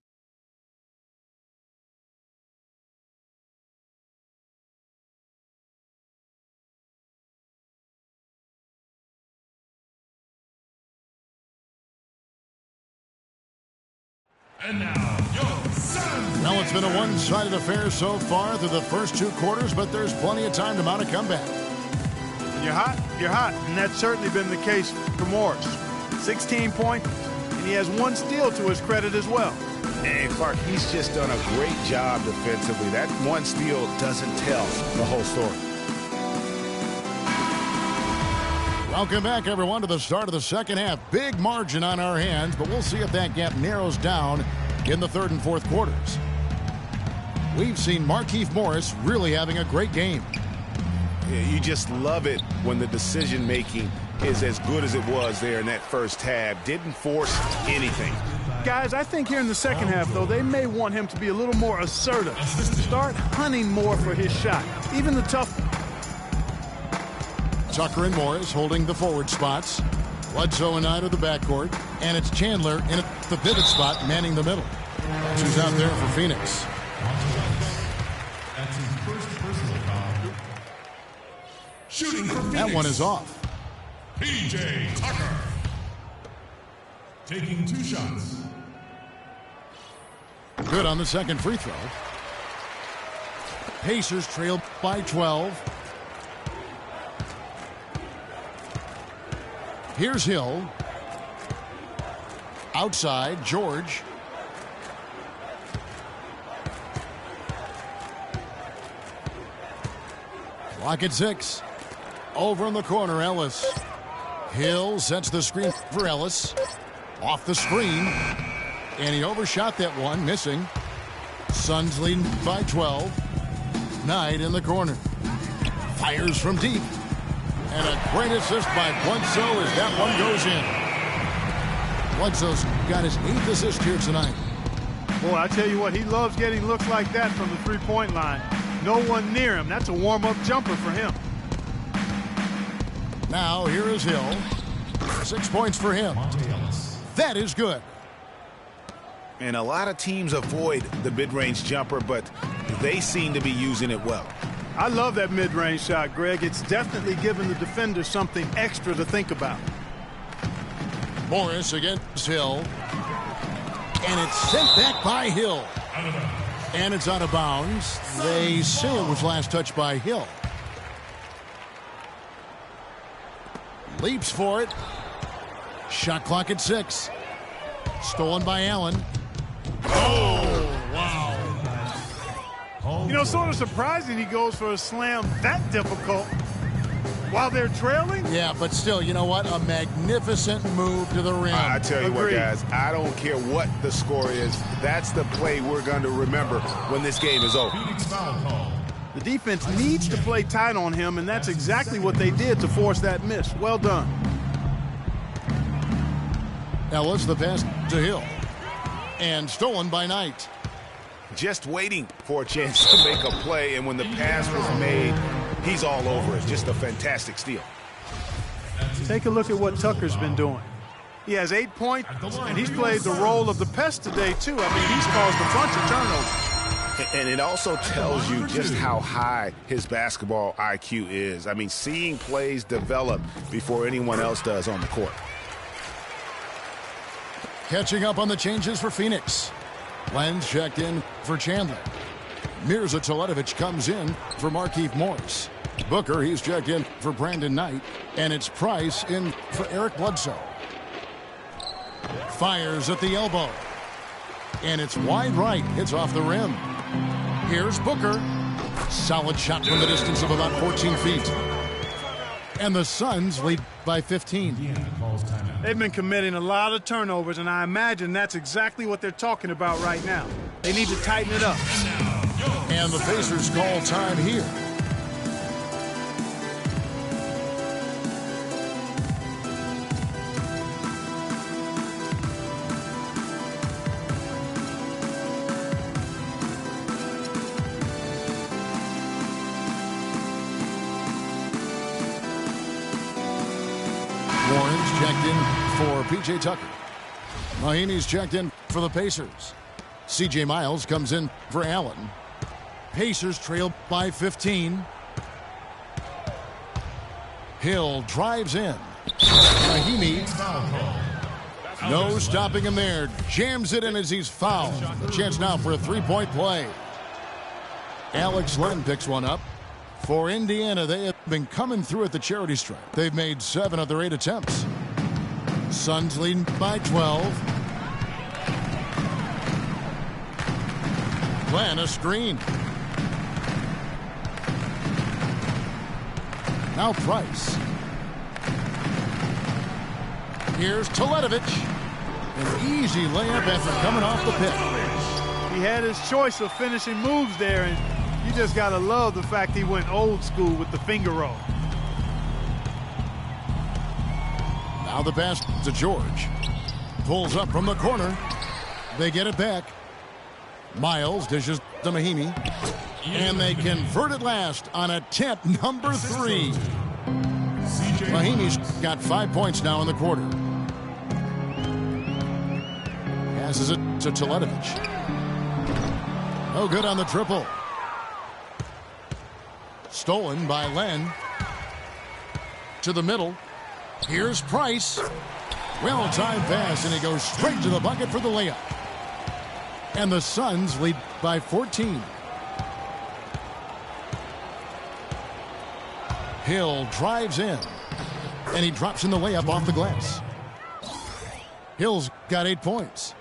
And now, your Suns. Well, it's been a one-sided affair so far through the first two quarters, but there's plenty of time to mount a comeback. When you're hot, and that's certainly been the case for Morris. 16 points, and he has one steal to his credit as well. And Clark, he's just done a great job defensively. That one steal doesn't tell the whole story. Welcome back, everyone, to the start of the second half. Big margin on our hands, but we'll see if that gap narrows down in the third and fourth quarters. We've seen Markieff Morris really having a great game. Yeah, you just love it when the decision-making is as good as it was there in that first half. Didn't force anything. Guys, I think here in the second half, though, they may want him to be a little more assertive. Start hunting more for his shot. Even the tough... Tucker and Morris holding the forward spots. Bledsoe and Knight are the backcourt. And it's Chandler in the pivot spot, manning the middle. That's who's out there for Phoenix. That's his first personal foul. Shooting for Phoenix. That one is off. P.J. Tucker. Taking 2 shots. Good on the second free throw. Pacers trail by 12. Here's Hill. Outside, George. Clock at 6. Over in the corner, Ellis. Hill sets the screen for Ellis. Off the screen. And he overshot that one, missing. Suns leading by 12. Knight in the corner. Fires from deep. And a great assist by Bledsoe as that one goes in. Bledsoe's got his 8th assist here tonight. Boy, I tell you what, he loves getting looks like that from the three-point line. No one near him. That's a warm-up jumper for him. Now, here is Hill. 6 points for him. That is good. And a lot of teams avoid the mid-range jumper, but they seem to be using it well. I love that mid-range shot, Greg. It's definitely given the defender something extra to think about. Morris against Hill. And it's sent back by Hill. And it's out of bounds. They say it was last touched by Hill. Leaps for it. Shot clock at 6. Stolen by Allen. Oh, wow. You know, sort of surprising he goes for a slam that difficult while they're trailing. Yeah, but still, you know what? A magnificent move to the rim. I tell you what, Agreed. guys, I don't care what the score is. That's the play we're going to remember when this game is over. Phoenix foul call. The defense needs to play tight on him, and that's exactly what they did to force that miss. Well done. Ellis, the pass to Hill. And stolen by Knight. just waiting for a chance to make a play, and when the pass was made, he's all over it. Just a fantastic steal. Take a look at what Tucker's been doing. He has 8 points, and he's played the role of the pest today, too. I mean, he's caused a bunch of turnovers. And it also tells you just how high his basketball IQ is. I mean, seeing plays develop before anyone else does on the court. Catching up on the changes for Phoenix. Lenz checked in for Chandler. Mirza Teletovic comes in for Markieff Morris. Booker, he's checked in for Brandon Knight. And it's Price in for Eric Bledsoe. Fires at the elbow. And it's wide right. Hits off the rim. Here's Booker. Solid shot from the distance of about 14 feet. And the Suns lead by 15. They've been committing a lot of turnovers, and I imagine that's exactly what they're talking about right now. They need to tighten it up. And the Pacers call time here. Warren's checked in for P.J. Tucker. Mahinmi's checked in for the Pacers. C.J. Miles comes in for Allen. Pacers trail by 15. Hill drives in. Mahinmi. No stopping him there. Jams it in as he's fouled. A chance now for a three-point play. Alex Len picks one up. For Indiana, they have been coming through at the charity stripe. They've made 7 of their 8 attempts. Suns leading by 12. Glenn, a screen. Now Price. Here's Teletovic. An easy layup after coming off the pick. He had his choice of finishing moves there, and you just got to love the fact he went old school with the finger roll. Now the pass to George. Pulls up from the corner. They get it back. Miles dishes to Mahinmi. And they convert it last on attempt number 3. Mahinmi's got 5 points now in the quarter. Passes it to Teletovic. No good on the triple. Stolen by Len. To the middle. Here's Price. Well-timed pass, and he goes straight to the bucket for the layup. And the Suns lead by 14. Hill drives in. And he drops in the layup off the glass. Hill's got 8 points.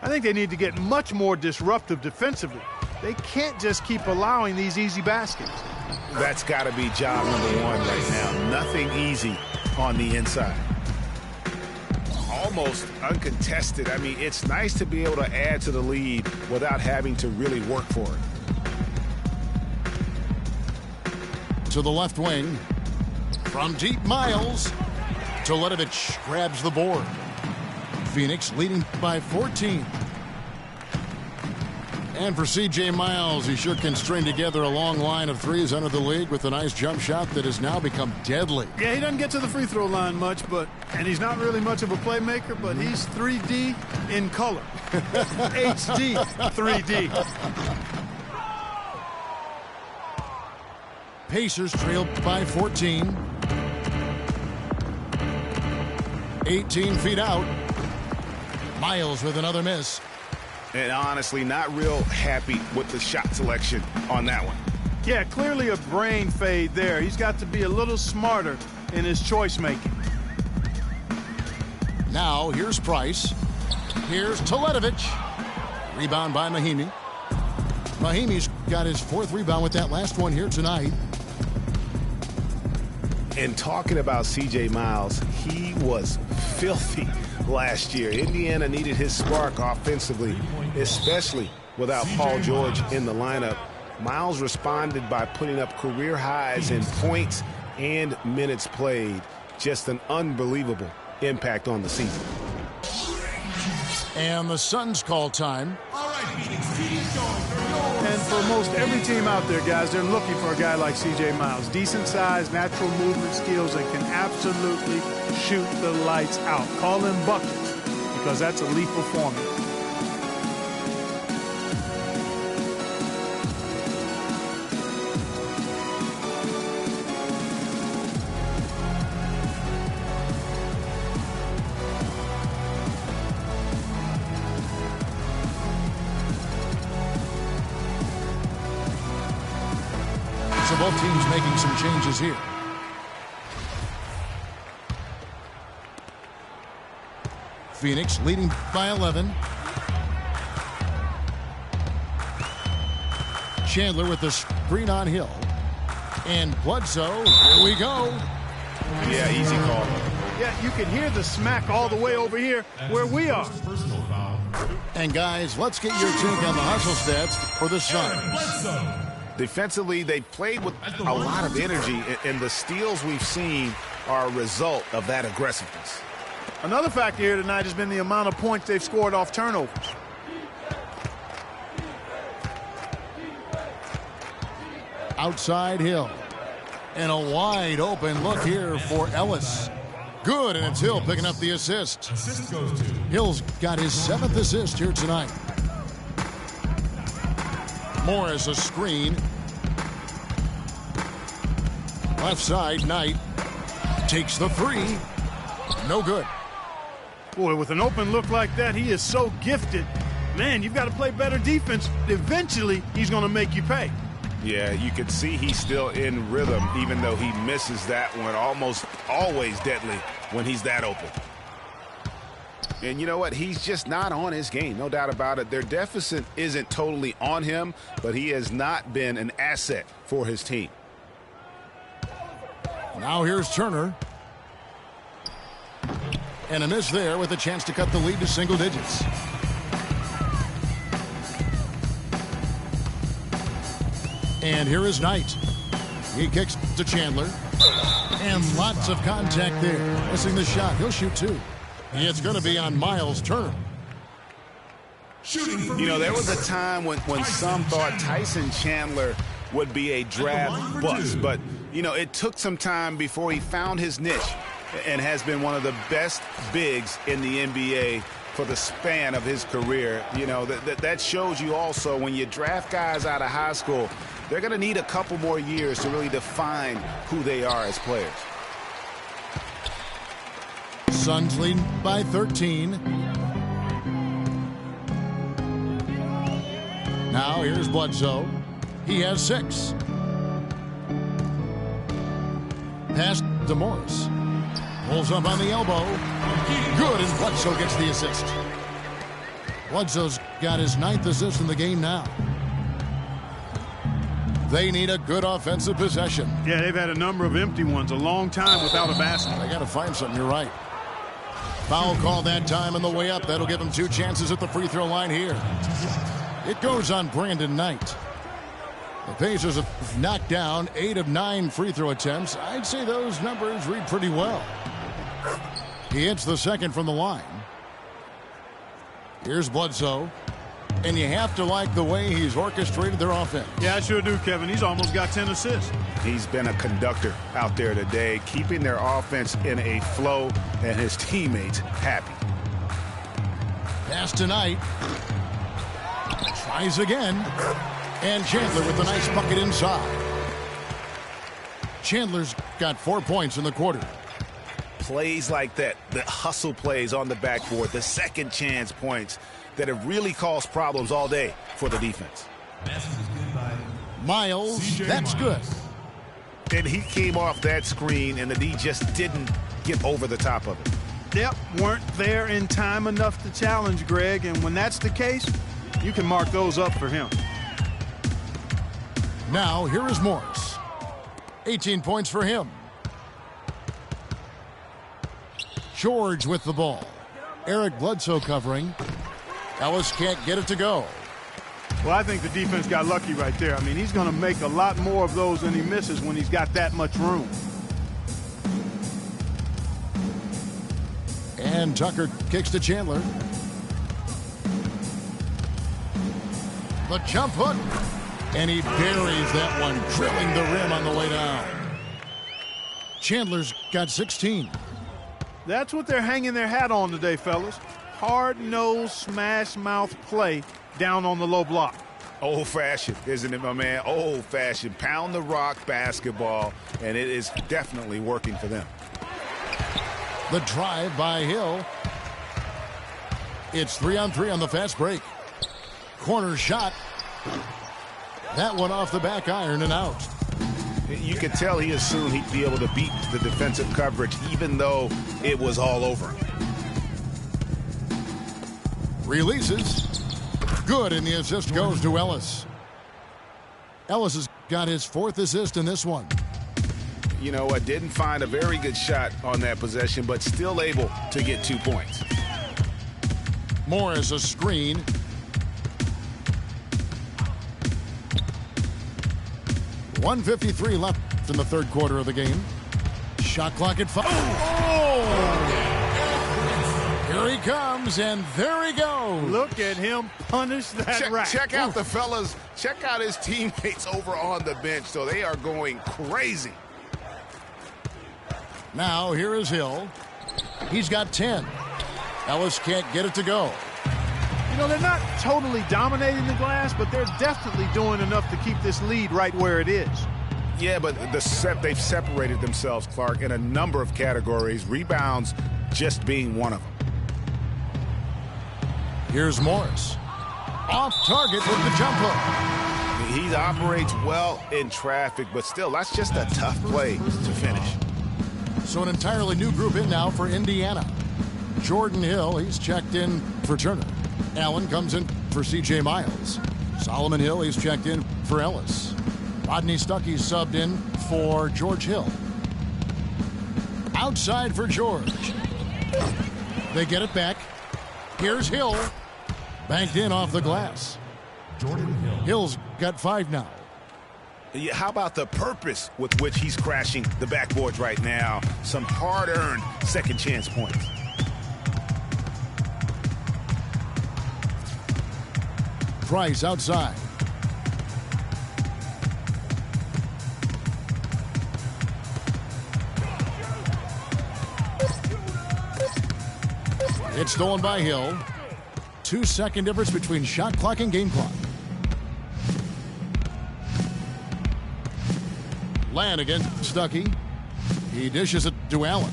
I think they need to get much more disruptive defensively. They can't just keep allowing these easy baskets. That's got to be job number 1 right now. Nothing easy on the inside. Almost uncontested. I mean, it's nice to be able to add to the lead without having to really work for it. To the left wing. From deep, Miles. Teletovic grabs the board. Phoenix leading by 14. And for C.J. Miles, he sure can string together a long line of threes under the league with a nice jump shot that has now become deadly. Yeah, he doesn't get to the free throw line much, and he's not really much of a playmaker, but he's 3D in color. HD 3D. Pacers trail by 14. 18 feet out. Miles with another miss. And honestly, not real happy with the shot selection on that one. Yeah, clearly a brain fade there. He's got to be a little smarter in his choice making. Now, here's Price. Here's Teletovic. Rebound by Mahinmi. Mahinmi's got his 4th rebound with that last one here tonight. And talking about C.J. Miles, he was filthy last year. Indiana needed his spark offensively, especially without Paul George in the lineup. Miles responded by putting up career highs in points and minutes played. Just an unbelievable impact on the season. And the Suns call time. All right, And for most every team out there, guys, they're looking for a guy like C.J. Miles. Decent size, natural movement skills, and can absolutely shoot the lights out. Call him buckets, because that's a lethal formula. So both teams making some changes here. Phoenix leading by 11. Chandler with the screen on Hill. And Bledsoe, here we go. Yeah, easy call. Yeah, you can hear the smack all the way over here where we are. And guys, let's get your take on the hustle stats for the Suns. Defensively, they played with a lot of energy, and the steals we've seen are a result of that aggressiveness. Another factor here tonight has been the amount of points they've scored off turnovers. Outside Hill. And a wide open look here for Ellis. Good, and it's Hill picking up the assist. Assist goes to Hill's got his 7th assist here tonight. Morris a screen. Left side, Knight takes the 3. No good. Boy, with an open look like that, he is so gifted. Man, you've got to play better defense. Eventually, he's going to make you pay. Yeah, you can see he's still in rhythm, even though he misses that one. Almost always deadly when he's that open. And you know what? He's just not on his game, no doubt about it. Their deficit isn't totally on him, but he has not been an asset for his team. Now here's Turner. And a miss there with a chance to cut the lead to single digits. And here is Knight. He kicks to Chandler. And lots of contact there. Missing the shot. He'll shoot 2. It's going to be on Miles' turn. You know, there was a time when some thought Tyson Chandler would be a draft bust. But, you know, it took some time before he found his niche and has been one of the best bigs in the NBA for the span of his career. You know, that shows you also when you draft guys out of high school, they're going to need a couple more years to really define who they are as players. Suns lead by 13. Now here's Bledsoe. He has 6. Pass to Morris. Pulls up on the elbow. Good, and Bledsoe gets the assist. Bledsoe's got his 9th assist in the game now. They need a good offensive possession. Yeah, they've had a number of empty ones, a long time without a basket. They got to find something, you're right. Foul call that time on the way up. That'll give him 2 chances at the free throw line here. It goes on Brandon Knight. The Pacers have knocked down 8 of 9 free throw attempts. I'd say those numbers read pretty well. He hits the 2nd from the line. Here's Bledsoe. And you have to like the way he's orchestrated their offense. Yeah, I sure do, Kevin. He's almost got 10 assists. He's been a conductor out there today, keeping their offense in a flow and his teammates happy. Pass tonight. Tries again. And Chandler with a nice bucket inside. Chandler's got 4 points in the quarter. Plays like that, the hustle plays on the backboard, the second chance points that have really caused problems all day for the defense. Miles, that's good. And he came off that screen, and the D just didn't get over the top of it. Yep, weren't there in time enough to challenge Greg, and when that's the case, you can mark those up for him. Now, here is Morris. 18 points for him. George with the ball. Eric Bledsoe covering. Ellis can't get it to go. Well, I think the defense got lucky right there. I mean, he's going to make a lot more of those than he misses when he's got that much room. And Tucker kicks to Chandler. The jump hook. And he buries that one, drilling the rim on the way down. Chandler's got 16. That's what they're hanging their hat on today, fellas. Hard-nosed, smash-mouth play down on the low block. Old-fashioned, isn't it, my man? Old-fashioned. Pound the rock basketball, and it is definitely working for them. The drive by Hill. It's 3-on-3 on the fast break. Corner shot. That one off the back iron and out. You could tell he assumed he'd be able to beat the defensive coverage, even though it was all over him. Releases. Good, and the assist goes to Ellis. Ellis has got his 4th assist in this one. You know what? Didn't find a very good shot on that possession, but still able to get 2 points. Morris a screen. .153 left in the third quarter of the game. Shot clock at 5. Oh! Here he comes, and there he goes. Look at him punish that rack. Check out the fellas. Check out his teammates over on the bench. So they are going crazy. Now here is Hill. He's got 10. Ellis can't get it to go. You know, they're not totally dominating the glass, but they're definitely doing enough to keep this lead right where it is. Yeah, but they've separated themselves, Clark, in a number of categories, rebounds just being one of them. Here's Morris. Off target with the jump hook. He operates well in traffic, but still, that's just a tough play to finish. So an entirely new group in now for Indiana. Jordan Hill, he's checked in for Turner. Allen comes in for C.J. Miles. Solomon Hill, he's checked in for Ellis. Rodney Stuckey subbed in for George Hill. Outside for George. They get it back. Here's Hill. Banked in off the glass. Jordan Hill. Hill's got 5 now. Yeah, how about the purpose with which he's crashing the backboards right now? Some hard-earned second chance points. Price outside. It's stolen by Hill. 2-second difference between shot clock and game clock. Lanigan, Stuckey. He dishes it to Allen.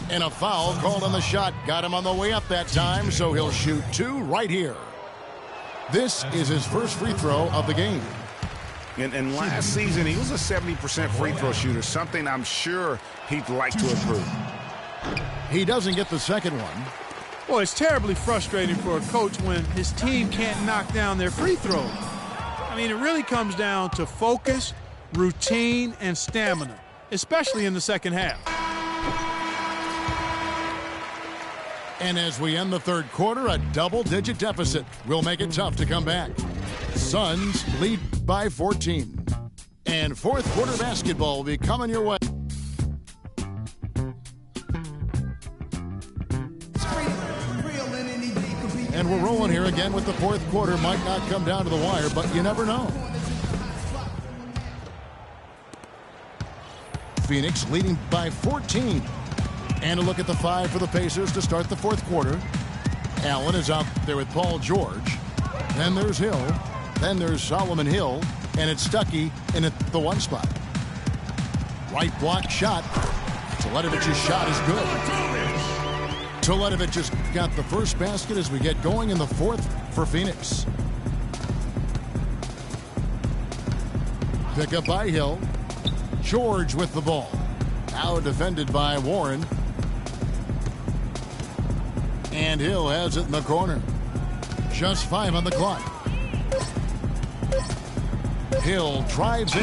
And a foul called on the shot. Got him on the way up that time, so he'll shoot 2 right here. This is his first free throw of the game. And last season, he was a 70% free throw shooter, something I'm sure he'd like to improve. He doesn't get the second one. Well, it's terribly frustrating for a coach when his team can't knock down their free throws. I mean, it really comes down to focus, routine, and stamina, especially in the second half. And as we end the third quarter, a double-digit deficit will make it tough to come back. Suns lead by 14. And fourth quarter basketball will be coming your way. And we're rolling here again with the fourth quarter. Might not come down to the wire, but you never know. Phoenix leading by 14. And a look at the 5 for the Pacers to start the fourth quarter. Allen is out there with Paul George. Then there's Hill. Then there's Solomon Hill. And it's Stuckey in at the 1 spot. Right block shot. Teletovich's shot is good. Teletovic just got the first basket as we get going in the fourth for Phoenix. Pick up by Hill. George with the ball. Now defended by Warren. And Hill has it in the corner. Just 5 on the clock. Hill drives in.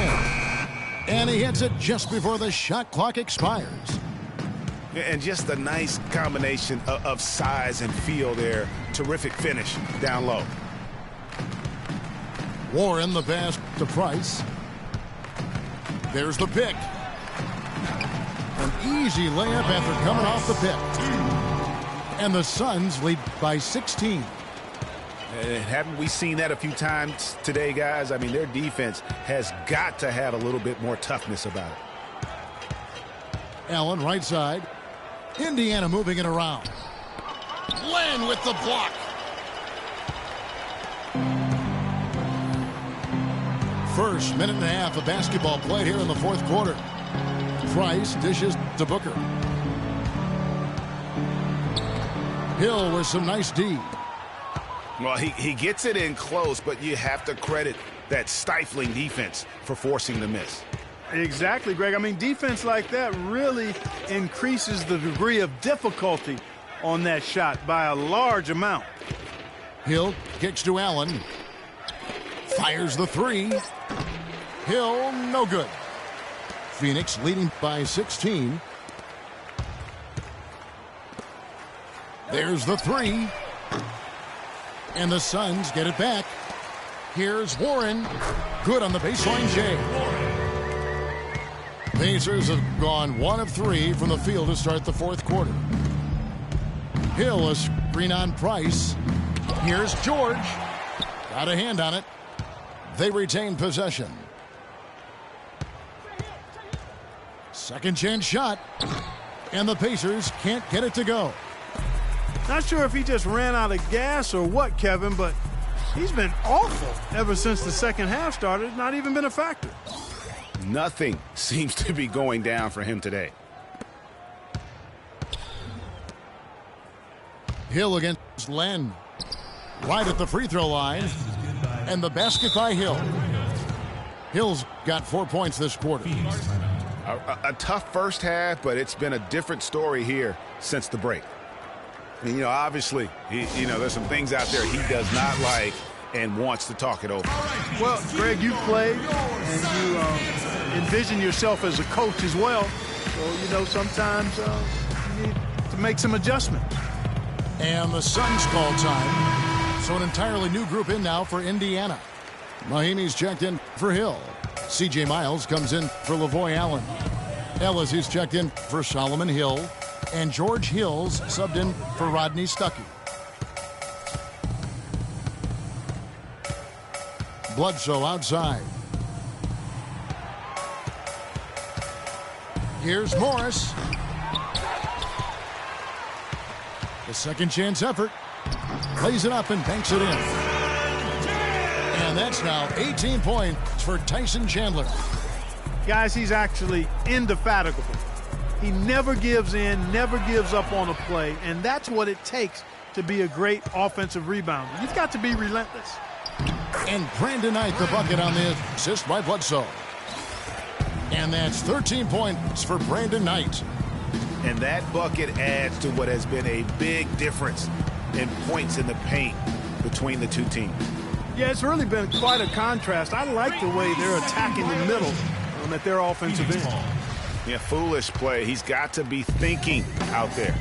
And he hits it just before the shot clock expires. And just a nice combination of size and feel there. Terrific finish down low. Warren the pass to Price. There's the pick. An easy layup after coming off the pick. And the Suns lead by 16. And haven't we seen that a few times today, guys? I mean, their defense has got to have a little bit more toughness about it. Allen, right side. Indiana moving it around. Len with the block. First minute and a half of basketball played here in the fourth quarter. Price dishes to Booker. Hill with some nice D. Well, he gets it in close, but you have to credit that stifling defense for forcing the miss. Exactly, Greg. I mean, defense like that really increases the degree of difficulty on that shot by a large amount. Hill kicks to Allen. Fires the three. Hill, no good. Phoenix leading by 16. There's the three. And the Suns get it back. Here's Warren. Good on the baseline, Jay. Pacers have gone 1 of 3 from the field to start the fourth quarter. Hill, a screen on Price. Here's George. Got a hand on it. They retain possession. Second chance shot. And the Pacers can't get it to go. Not sure if he just ran out of gas or what, Kevin, but he's been awful ever since the second half started. Not even been a factor. Nothing seems to be going down for him today. Hill against Len. Right at the free throw line. And the basket by Hill. Hill's got 4 points this quarter. A tough first half, but it's been a different story here since the break. And, you know, obviously, there's some things out there he does not like and wants to talk it over. Well, Greg, you played and you envision yourself as a coach as well. So, sometimes you need to make some adjustments. And the Suns call time. So an entirely new group in now for Indiana. Mahimi's checked in for Hill. C.J. Miles comes in for Lavoy Allen. Ellis is checked in for Solomon Hill. And George Hill's subbed in for Rodney Stuckey. Bledsoe outside. Here's Morris. The second chance effort. Plays it up and banks it in. And that's now 18 points for Tyson Chandler. Guys, he's actually indefatigable. He never gives in, never gives up on a play, and that's what it takes to be a great offensive rebounder. You've got to be relentless. And Brandon Knight, the bucket on the assist by Bledsoe. And that's 13 points for Brandon Knight. And that bucket adds to what has been a big difference in points in the paint between the two teams. Yeah, it's really been quite a contrast. I like the way they're attacking the middle at their offensive end. Yeah, foolish play. He's got to be thinking out there.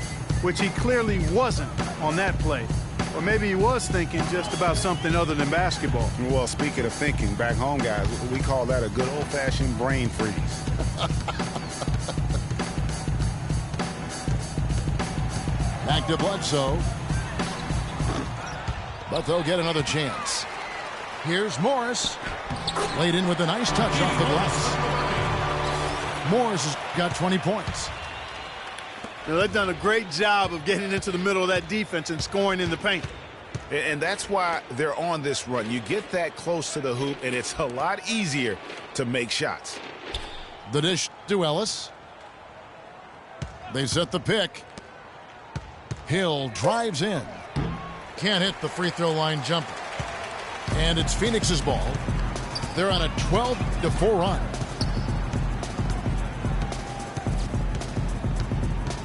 Which he clearly wasn't on that play. Or maybe he was thinking just about something other than basketball. Well, speaking of thinking, back home, guys, we call that a good old-fashioned brain freeze. Back to Bledsoe. But they'll get another chance. Here's Morris. Laid in with a nice touch off the glass. Morris has got 20 points. Now, they've done a great job of getting into the middle of that defense and scoring in the paint. And that's why they're on this run. You get that close to the hoop, and it's a lot easier to make shots. The dish to Ellis. They set the pick. Hill drives in. Can't hit the free throw line jumper. And it's Phoenix's ball. They're on a 12-4 run.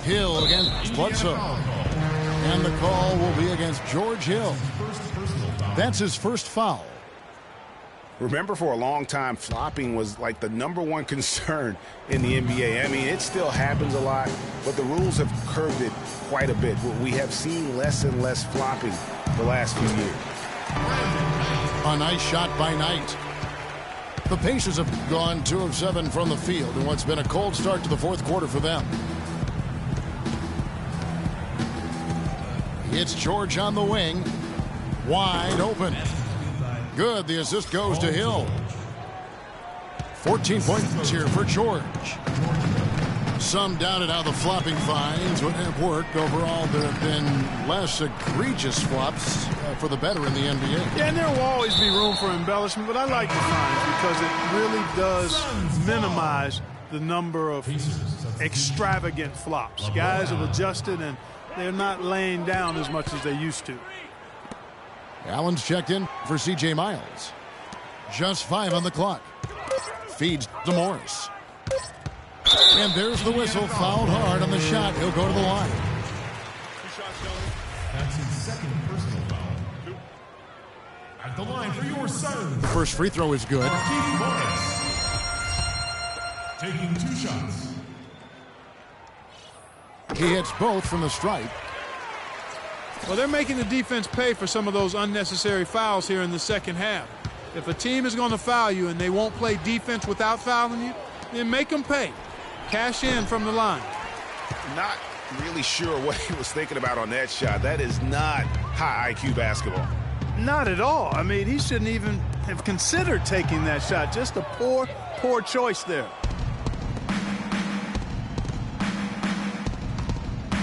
Hill against Bledsoe. And the call will be against George Hill. That's his first foul. Remember, for a long time, flopping was like the #1 concern in the NBA. I mean, it still happens a lot, but the rules have curbed it quite a bit. We have seen less and less flopping the last few years. A nice shot by Knight. The Pacers have gone 2 of 7 from the field in what's been a cold start to the fourth quarter for them. It's George on the wing. Wide open. Good. The assist goes to Hill. 14 points here for George. Some doubted how the flopping fines would have worked. Overall, there have been less egregious flops for the better in the NBA. Yeah, and there will always be room for embellishment, but I like the fines because it really does minimize the number of extravagant flops. Guys have adjusted, and they're not laying down as much as they used to. Allen's checked in for C.J. Miles. Just 5 on the clock. Feeds to Morris. And there's the whistle. Fouled hard on the shot. He'll go to the line. That's his second personal foul. At the line for your Suns. The first free throw is good. Morris. Taking 2 shots. He hits both from the stripe. Well, they're making the defense pay for some of those unnecessary fouls here in the second half. If a team is going to foul you and they won't play defense without fouling you, then make them pay. Cash in from the line. Not really sure what he was thinking about on that shot. That is not high IQ basketball. Not at all. I mean, he shouldn't even have considered taking that shot. Just a poor choice there.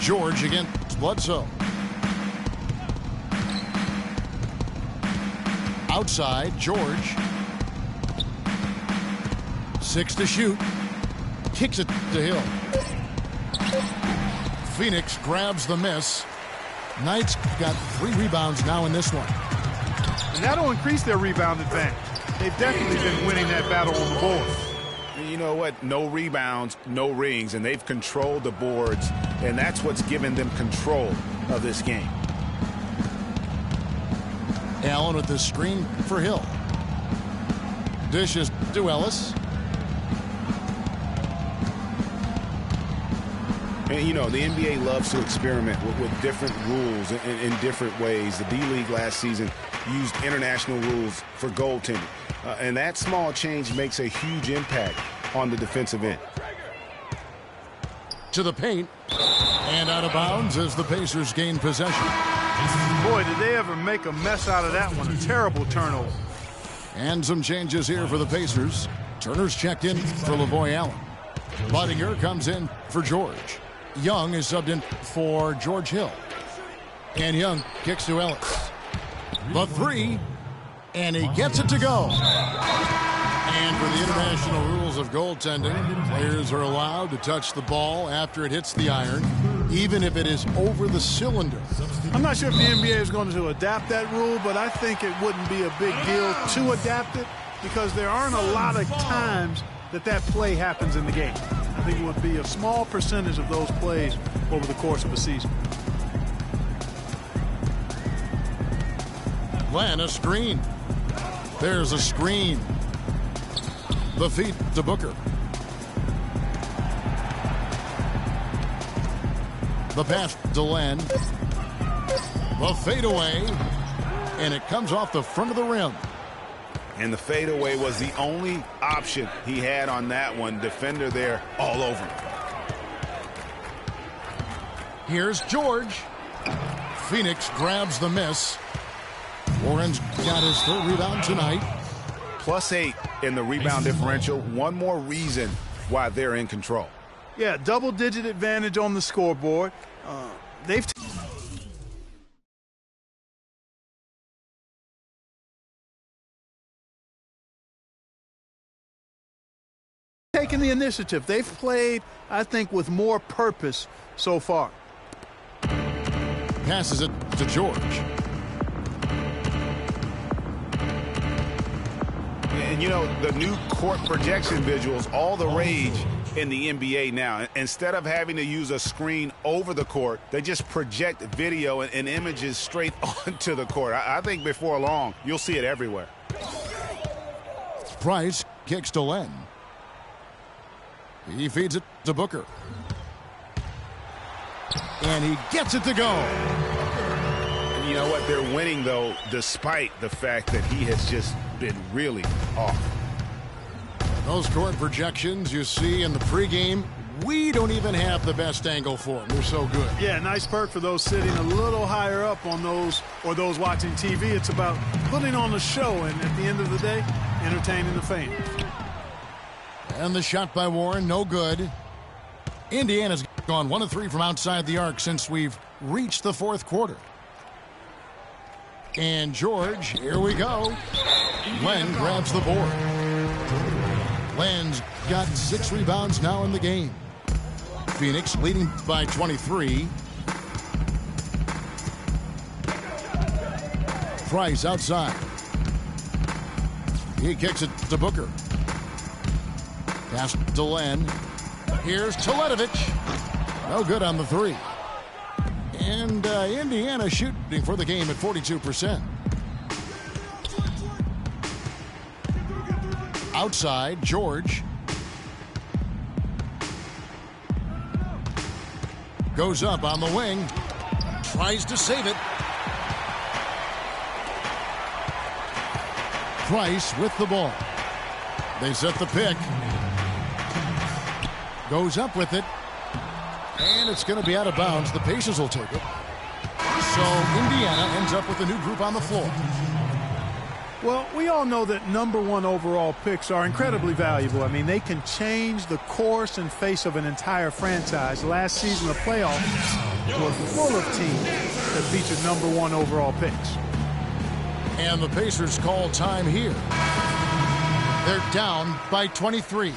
George against Bledsoe. Outside, George. 6 to shoot. Kicks it to Hill. Phoenix grabs the miss. Knights got 3 rebounds now in this one. And that'll increase their rebound advantage. They've definitely been winning that battle on the boards. You know what? No rebounds, no rings, and they've controlled the boards, and that's what's given them control of this game. Allen with the screen for Hill. Dishes to Ellis. And, you know, the NBA loves to experiment with different rules in different ways. The D-League last season used international rules for goaltending. And that small change makes a huge impact on the defensive end. To the paint. And out of bounds as the Pacers gain possession. Boy, did they ever make a mess out of that one. A terrible turnover. And some changes here for the Pacers. Turner's checked in for Lavoy Allen. Budinger comes in for George. Young is subbed in for George Hill. And Young kicks to Ellis. The 3. And he gets it to go. And for the international rules of goaltending, players are allowed to touch the ball after it hits the iron, even if it is over the cylinder. I'm not sure if the NBA is going to adapt that rule, but I think it wouldn't be a big deal to adapt it because there aren't a lot of times that play happens in the game. I think it would be a small percentage of those plays over the course of a season. Glenn, a screen. There's a screen. The feed to Booker. The pass to Len. The fadeaway. And it comes off the front of the rim. And the fadeaway was the only option he had on that one. Defender there all over him. Here's George. Phoenix grabs the miss. Warren's got his 3rd rebound tonight. +8 in the rebound differential. One more reason why they're in control. Yeah, double-digit advantage on the scoreboard. They've taken the initiative. They've played, I think, with more purpose so far. Passes it to George. And, you know, the new court projection visuals, all the rage in the NBA now. Instead of having to use a screen over the court, they just project video and images straight onto the court. I think before long, you'll see it everywhere. Price kicks to Len. He feeds it to Booker. And he gets it to go. And you know what? They're winning, though, despite the fact that he has just been really off. Those court projections you see in the pregame We don't even have the best angle for them. They're so good. Yeah, nice perk for those sitting a little higher up on those or those watching TV. It's about putting on a show and at the end of the day, entertaining the fans. And the shot by Warren, no good. Indiana's gone 1 of 3 from outside the arc since we've reached the fourth quarter. And George, here we go. Len grabs the board. Len's got 6 rebounds now in the game. Phoenix leading by 23. Price outside. He kicks it to Booker. Pass to Len. Here's Teletovic. No good on the 3. And Indiana shooting for the game at 42%. Outside, George. Goes up on the wing. Tries to save it. Price with the ball. They set the pick. Goes up with it. And it's going to be out of bounds. The Pacers will take it. So Indiana ends up with a new group on the floor. Well, we all know that #1 overall picks are incredibly valuable. I mean, they can change the course and face of an entire franchise. Last season, the playoffs were full of teams that featured #1 overall picks. And the Pacers call time here. They're down by 23.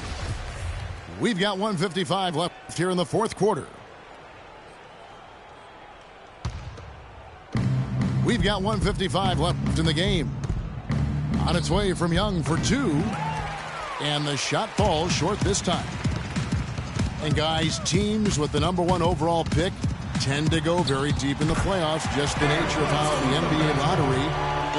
We've got 1:55 left here in the fourth quarter. We've got 1:55 left in the game. On its way from Young for 2. And the shot falls short this time. And guys, teams with the #1 overall pick tend to go very deep in the playoffs. Just the nature of how the NBA lottery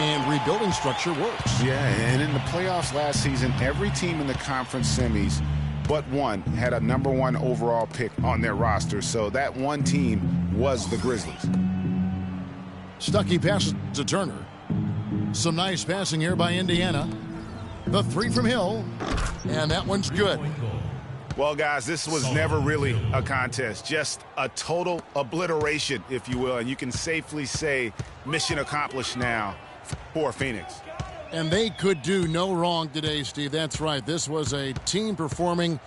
and rebuilding structure works. Yeah, and in the playoffs last season, every team in the conference semis but one had a #1 overall pick on their roster. So that one team was the Grizzlies. Stuckey passes to Turner. Some nice passing here by Indiana. The 3 from Hill. And that one's good. Well, guys, this was never really a contest. Just a total obliteration, if you will. And you can safely say mission accomplished now for Phoenix. And they could do no wrong today, Steve. That's right. This was a team performing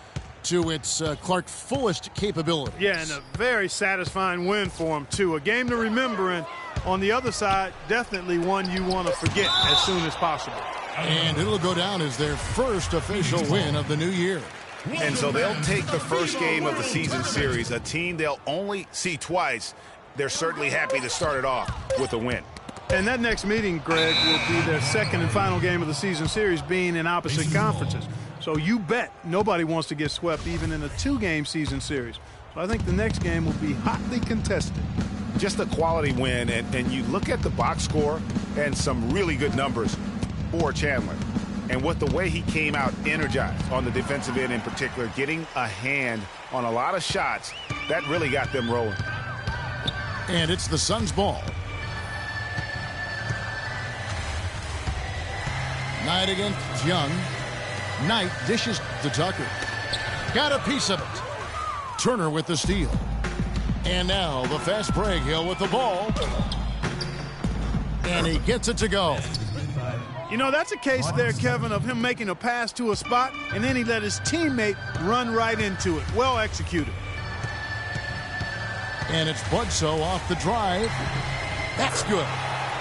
to its Clark fullest capability. Yeah, and a very satisfying win for them, too. A game to remember, and on the other side, definitely one you want to forget as soon as possible. And it'll go down as their first official win of the new year. And so they'll take the first game of the season series, a team they'll only see twice. They're certainly happy to start it off with a win. And that next meeting, Greg, will be their second and final game of the season series, being in opposite conferences. So you bet nobody wants to get swept even in a 2-game season series. So I think the next game will be hotly contested. Just a quality win, and you look at the box score and some really good numbers for Chandler. And with the way he came out energized on the defensive end in particular, getting a hand on a lot of shots, that really got them rolling. And it's the Suns' ball. Knight against Young. Knight dishes to Tucker. Got a piece of it. Turner with the steal. And now the fast break. Hill with the ball. And he gets it to go. You know, that's a case there, Kevin, of him making a pass to a spot, and then he let his teammate run right into it. Well executed. And it's Bledsoe off the drive. That's good.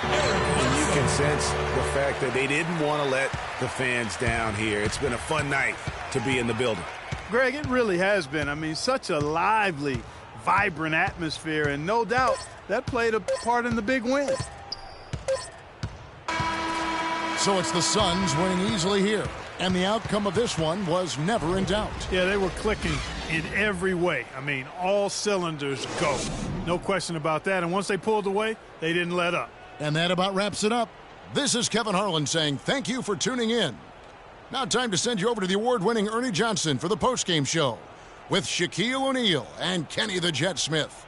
And you can sense the fact that they didn't want to let the fans down here. It's been a fun night to be in the building. Greg, it really has been. I mean, such a lively, vibrant atmosphere, and no doubt that played a part in the big win. So it's the Suns winning easily here. And the outcome of this one was never in doubt. Yeah, they were clicking in every way. I mean, all cylinders go. No question about that. And once they pulled away, they didn't let up. And that about wraps it up. This is Kevin Harlan saying thank you for tuning in. Now time to send you over to the award-winning Ernie Johnson for the postgame show with Shaquille O'Neal and Kenny the Jet Smith.